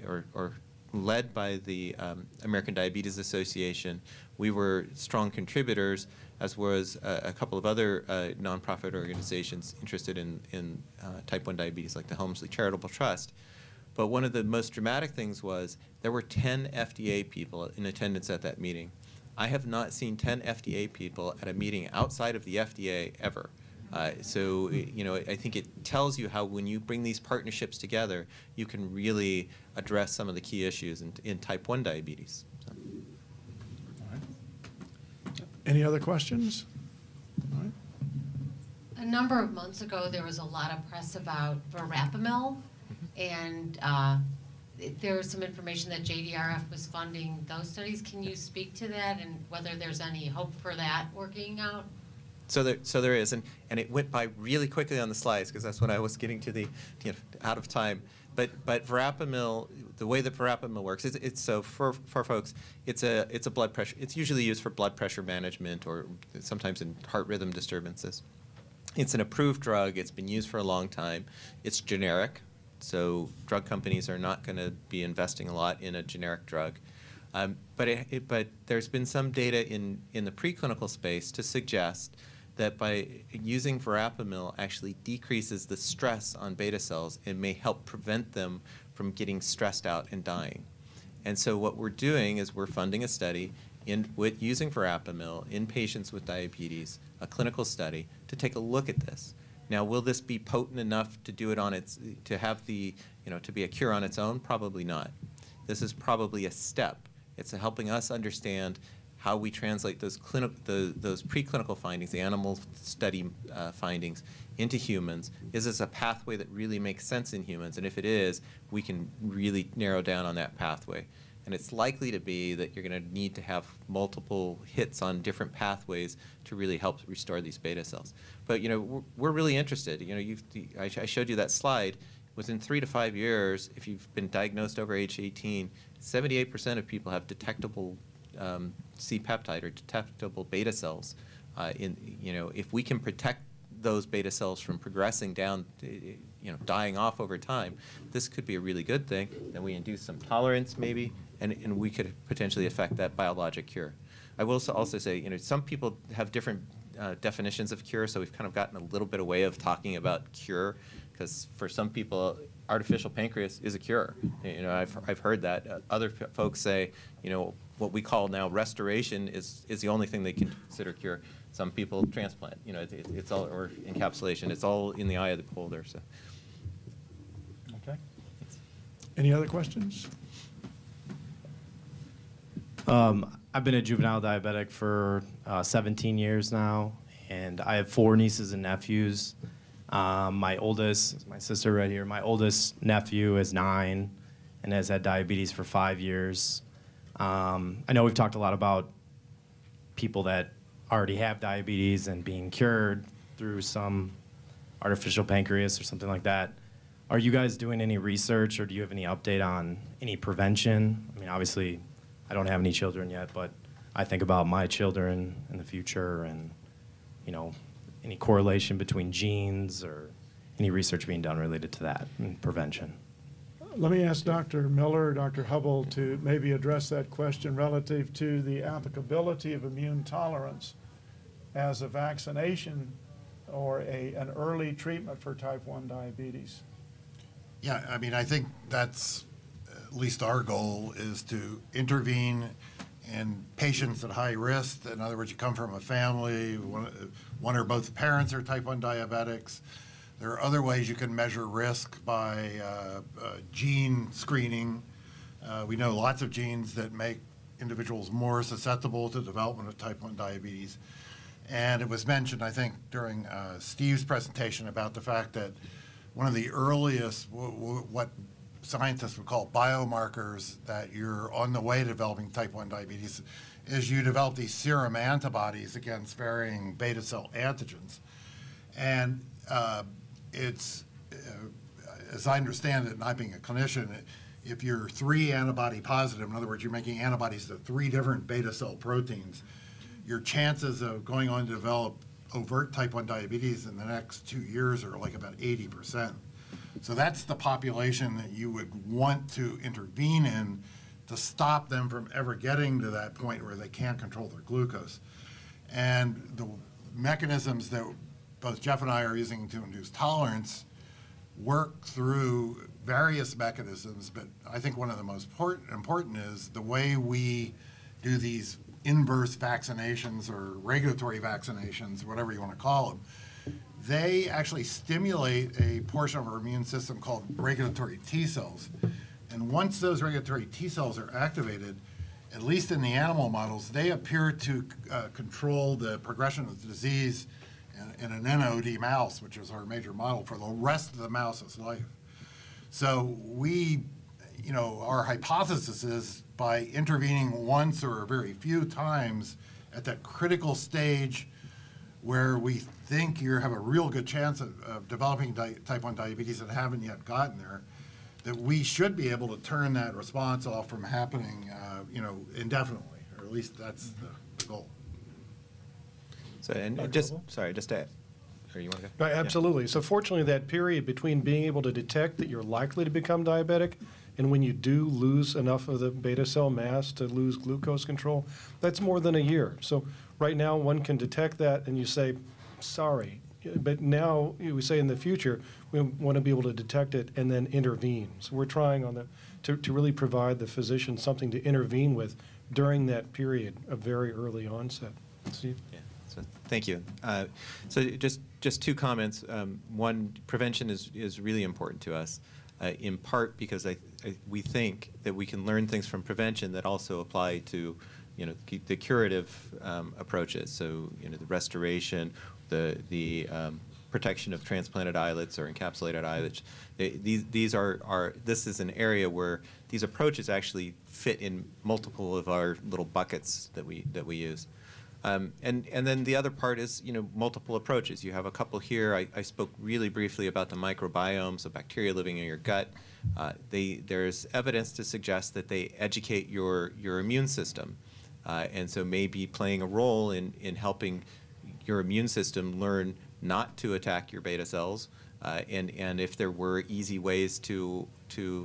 or led by the American Diabetes Association. We were strong contributors, as was a couple of other nonprofit organizations interested in type 1 diabetes, like the Helmsley Charitable Trust. But one of the most dramatic things was there were 10 FDA people in attendance at that meeting. I have not seen 10 FDA people at a meeting outside of the FDA ever. So I think it tells you how when you bring these partnerships together, you can really address some of the key issues in type 1 diabetes. So. All right. Any other questions? All right. A number of months ago, there was a lot of press about verapamil, and there was some information that JDRF was funding those studies. Can you speak to that and whether there's any hope for that working out? So there is, and it went by really quickly on the slides because that's when I was getting to the out of time. But verapamil, the way that verapamil works, it's so for folks, it's a blood pressure. It's usually used for blood pressure management or sometimes in heart rhythm disturbances. It's an approved drug. It's been used for a long time. It's generic, so drug companies are not going to be investing a lot in a generic drug. But there's been some data in the preclinical space to suggest that by using verapamil actually decreases the stress on beta cells and may help prevent them from getting stressed out and dying. And so what we're doing is we're funding a study with using verapamil in patients with diabetes, a clinical study, to take a look at this. Now, will this be potent enough to do it to have the, to be a cure on its own? Probably not. This is probably a step. It's helping us understand how we translate those preclinical findings, the animal study findings, into humans. Is this a pathway that really makes sense in humans? And if it is, we can really narrow down on that pathway. And it's likely to be that you're going to need to have multiple hits on different pathways to really help restore these beta cells. But we're really interested. I showed you that slide. Within 3 to 5 years, if you've been diagnosed over age 18, 78% of people have detectable C-peptide or detectable beta cells. If we can protect those beta cells from progressing down, dying off over time, this could be a really good thing. Then we induce some tolerance maybe, and we could potentially affect that biologic cure. I will also say, some people have different definitions of cure, so we've kind of gotten a little bit away of talking about cure, because for some people, artificial pancreas is a cure. I've heard that. Other folks say, what we call now restoration is the only thing they can consider cure. Some people transplant. It's all, or encapsulation. It's all in the eye of the beholder. So. Okay. Any other questions? I've been a juvenile diabetic for 17 years now, and I have 4 nieces and nephews. My oldest, my sister right here, my oldest nephew is 9 and has had diabetes for 5 years. I know we've talked a lot about people that already have diabetes and being cured through some artificial pancreas or something like that. Are you guys doing any research, or do you have any update on any prevention? I mean, obviously, I don't have any children yet, but I think about my children in the future and, any correlation between genes or any research being done related to that and prevention. Let me ask Dr. Miller or Dr. Hubbell to maybe address that question relative to the applicability of immune tolerance as a vaccination or an early treatment for type 1 diabetes. Yeah, I mean, I think that's at least our goal is to intervene in patients at high risk. In other words, you come from a family, one or both parents are type 1 diabetics. There are other ways you can measure risk by gene screening. We know lots of genes that make individuals more susceptible to development of type 1 diabetes. And it was mentioned, I think, during Steve's presentation about the fact that one of the earliest, what scientists would call biomarkers that you're on the way to developing type 1 diabetes is you develop these serum antibodies against varying beta cell antigens. And it's, as I understand it, not being a clinician, if you're 3 antibody positive, in other words, you're making antibodies to 3 different beta cell proteins, your chances of going on to develop overt type 1 diabetes in the next 2 years are like about 80%. So that's the population that you would want to intervene in to stop them from ever getting to that point where they can't control their glucose. And the mechanisms that both Jeff and I are using to induce tolerance work through various mechanisms, but I think one of the most important is the way we do these inverse vaccinations or regulatory vaccinations, whatever you want to call them. They actually stimulate a portion of our immune system called regulatory T cells. And once those regulatory T cells are activated, at least in the animal models, they appear to control the progression of the disease in an NOD mouse, which is our major model for the rest of the mouse's life. So we, our hypothesis is by intervening once or very few times at that critical stage where we think you have a real good chance of developing type 1 diabetes and haven't yet gotten there, that we should be able to turn that response off from happening, indefinitely, or at least that's the goal. So, and just to add, or you want to go? Right, absolutely. So fortunately, that period between being able to detect that you're likely to become diabetic and when you do lose enough of the beta cell mass to lose glucose control, that's more than a year. So right now, one can detect that and you say, sorry. But now, we say in the future, we want to be able to detect it and then intervene. So we're trying to really provide the physician something to intervene with during that period of very early onset. Steve? Yeah. So thank you. So just 2 comments. One, prevention is really important to us, in part because we think that we can learn things from prevention that also apply to, the curative approaches. So, the restoration, the protection of transplanted islets or encapsulated islets. This is an area where these approaches actually fit in multiple of our little buckets that we use. And then the other part is, multiple approaches. You have a couple here. I spoke really briefly about the microbiome, so bacteria living in your gut. There's evidence to suggest that they educate your immune system, and so maybe playing a role in helping your immune system learn not to attack your beta cells, and if there were easy ways to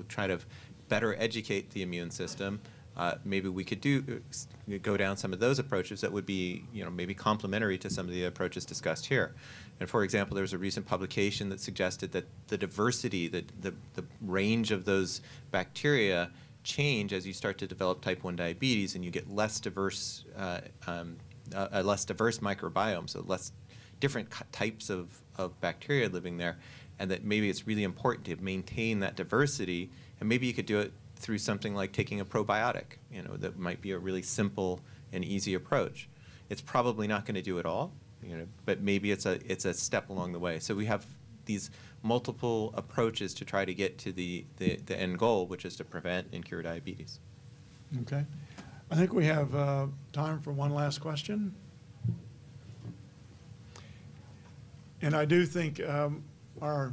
try to better educate the immune system, maybe we could go down some of those approaches that would be, maybe complementary to some of the approaches discussed here. And for example, there was a recent publication that suggested that the diversity, the range of those bacteria change as you start to develop type 1 diabetes, and you get less diverse, a less diverse microbiome, so less different types of bacteria living there, and that maybe it's really important to maintain that diversity, and maybe you could do it through something like taking a probiotic, that might be a really simple and easy approach. It's probably not going to do it all, but maybe it's a step along the way. So we have these multiple approaches to try to get to the end goal, which is to prevent and cure diabetes. Okay. I think we have time for one last question. And I do think our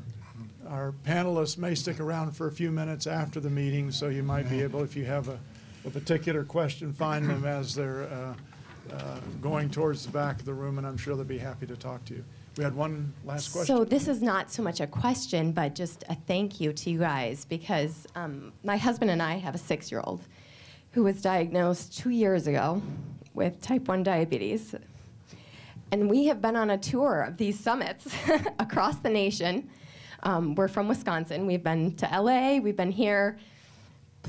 panelists may stick around for a few minutes after the meeting, so you might be able, if you have a particular question, find them as they're going towards the back of the room, and I'm sure they'll be happy to talk to you. We had one last question. So this is not so much a question, but just a thank you to you guys, because my husband and I have a 6-year-old who was diagnosed 2 years ago with type 1 diabetes. And we have been on a tour of these summits across the nation. We're from Wisconsin. We've been to LA. We've been here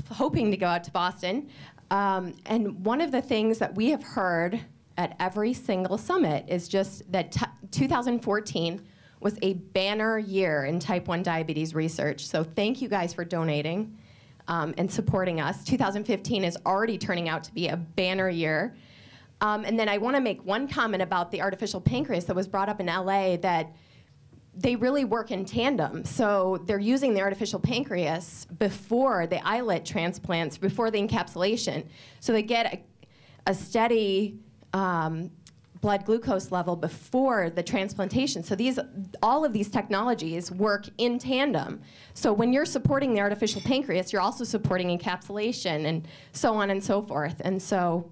hoping to go out to Boston. And one of the things that we have heard at every single summit is just that 2014 was a banner year in type 1 diabetes research. So thank you guys for donating and supporting us. 2015 is already turning out to be a banner year. And then I want to make one comment about the artificial pancreas that was brought up in LA, that they really work in tandem. So they're using the artificial pancreas before the islet transplants, before the encapsulation. So they get a steady blood glucose level before the transplantation. So all of these technologies work in tandem. So when you're supporting the artificial pancreas, you're also supporting encapsulation and so on and so forth. And so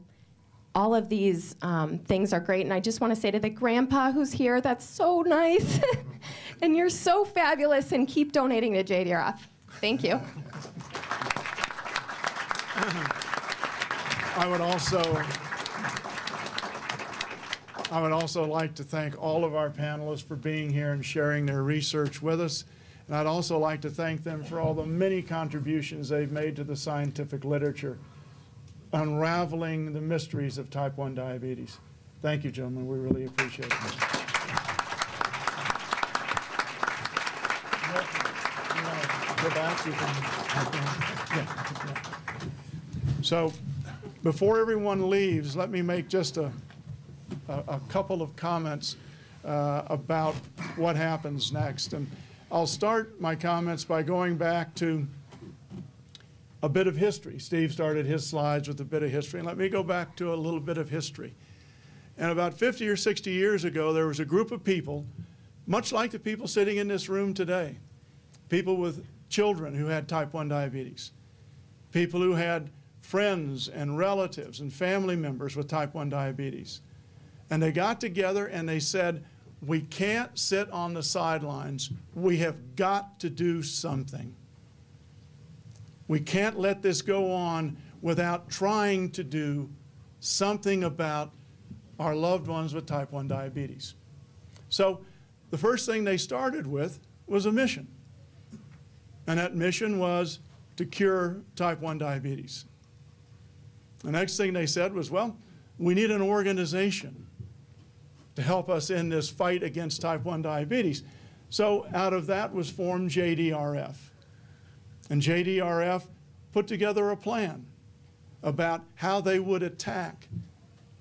all of these things are great. And I just want to say to the grandpa who's here, that's so nice. And you're so fabulous, and keep donating to JDRF. Thank you. I would also like to thank all of our panelists for being here and sharing their research with us. And I'd also like to thank them for all the many contributions they've made to the scientific literature, unraveling the mysteries of type 1 diabetes. Thank you, gentlemen. We really appreciate it. Go back. You can, So before everyone leaves, let me make just a couple of comments about what happens next. And I'll start my comments by going back to a bit of history. Steve started his slides with a bit of history, and let me go back to a little bit of history. And about 50 or 60 years ago, there was a group of people, much like the people sitting in this room today, people with children who had type 1 diabetes, people who had friends and relatives and family members with type 1 diabetes. And they got together and they said, we can't sit on the sidelines. We have got to do something. We can't let this go on without trying to do something about our loved ones with type 1 diabetes. So the first thing they started with was a mission. And that mission was to cure type 1 diabetes. The next thing they said was, well, we need an organization to help us in this fight against type 1 diabetes. So out of that was formed JDRF. And JDRF put together a plan about how they would attack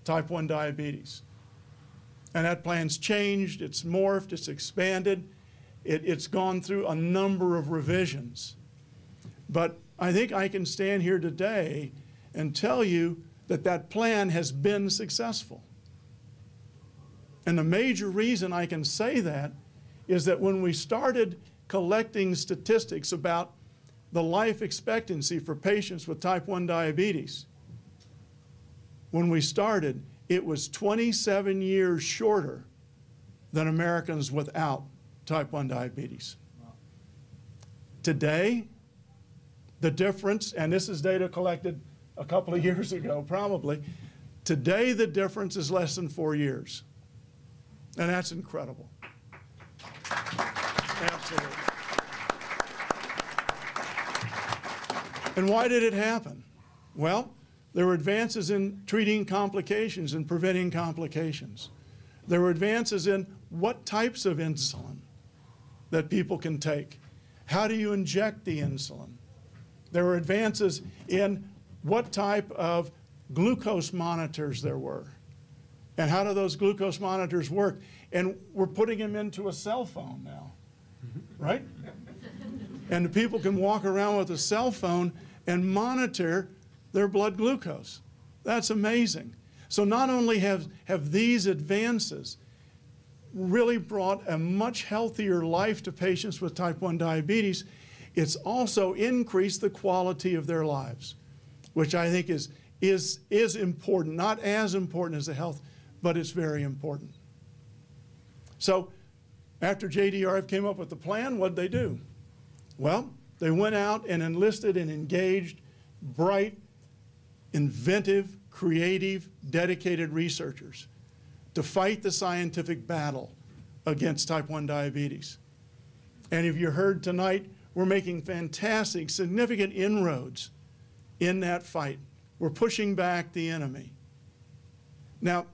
type 1 diabetes. And that plan's changed, it's morphed, it's expanded, it's gone through a number of revisions. But I think I can stand here today and tell you that that plan has been successful. And the major reason I can say that is that when we started collecting statistics about the life expectancy for patients with type 1 diabetes, when we started, it was 27 years shorter than Americans without type 1 diabetes. Wow. Today, the difference, and this is data collected a couple of years ago probably, today the difference is less than 4 years. And that's incredible. Absolutely. And why did it happen? Well, there were advances in treating complications and preventing complications. There were advances in what types of insulin that people can take. How do you inject the insulin? There were advances in what type of glucose monitors there were. And how do those glucose monitors work? And we're putting them into a cell phone now, right? And the people can walk around with a cell phone and monitor their blood glucose. That's amazing. So not only have these advances really brought a much healthier life to patients with type 1 diabetes, it's also increased the quality of their lives, which I think is important, not as important as the health, but it's very important. So After JDRF came up with the plan, what'd they do? Well, they went out and enlisted and engaged bright, inventive, creative, dedicated researchers to fight the scientific battle against type 1 diabetes. And if you heard tonight, we're making fantastic, significant inroads in that fight. We're pushing back the enemy. Now,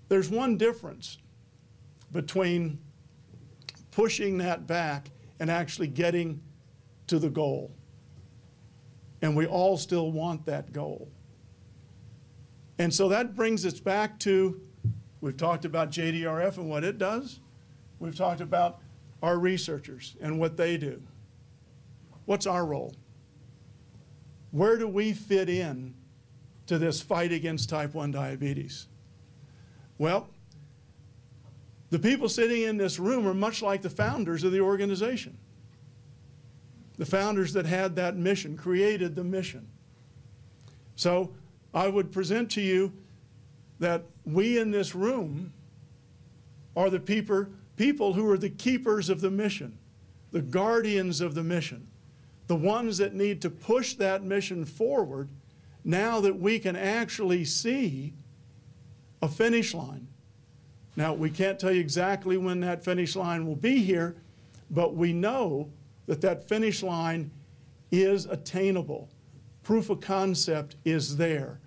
there's one difference between pushing that back and actually getting to the goal. And we all still want that goal. And so that brings us back to, we've talked about JDRF and what it does. We've talked about our researchers and what they do. What's our role? Where do we fit in to this fight against type 1 diabetes? Well, the people sitting in this room are much like the founders of the organization. The founders that had that mission, created the mission. So I would present to you that we in this room are the people who are the keepers of the mission, the guardians of the mission, the ones that need to push that mission forward now that we can actually see a finish line. Now, we can't tell you exactly when that finish line will be here, but we know that that finish line is attainable. Proof of concept is there.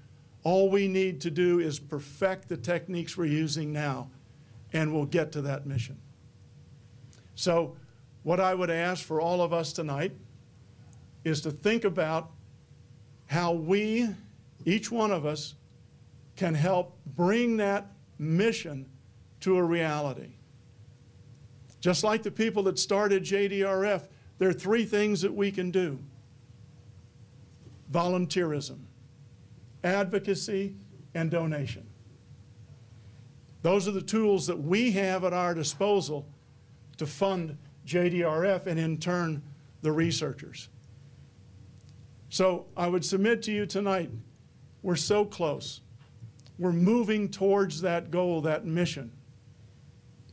All we need to do is perfect the techniques we're using now, and we'll get to that mission. So what I would ask for all of us tonight is to think about how we, each one of us, can help bring that mission to a reality. Just like the people that started JDRF, there are three things that we can do: volunteerism, advocacy, and donation. Those are the tools that we have at our disposal to fund JDRF and in turn the researchers. So I would submit to you tonight, we're so close. We're moving towards that goal, that mission,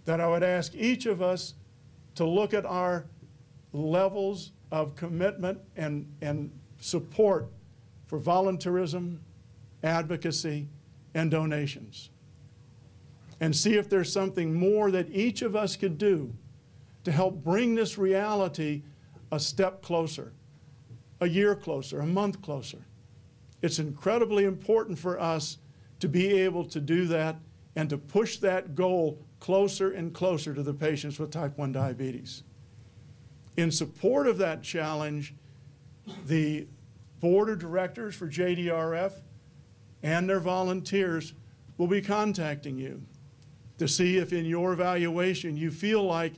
that I would ask each of us to look at our levels of commitment and support for volunteerism, advocacy, and donations, and see if there's something more that each of us could do to help bring this reality a step closer, a year closer, a month closer. It's incredibly important for us to be able to do that and to push that goal closer and closer to the patients with type 1 diabetes. In support of that challenge, the board of directors for JDRF and their volunteers will be contacting you to see if in your evaluation you feel like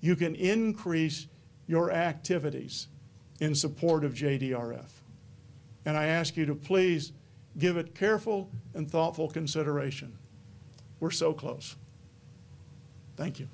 you can increase your activities in support of JDRF. And I ask you to please give it careful and thoughtful consideration. We're so close. Thank you.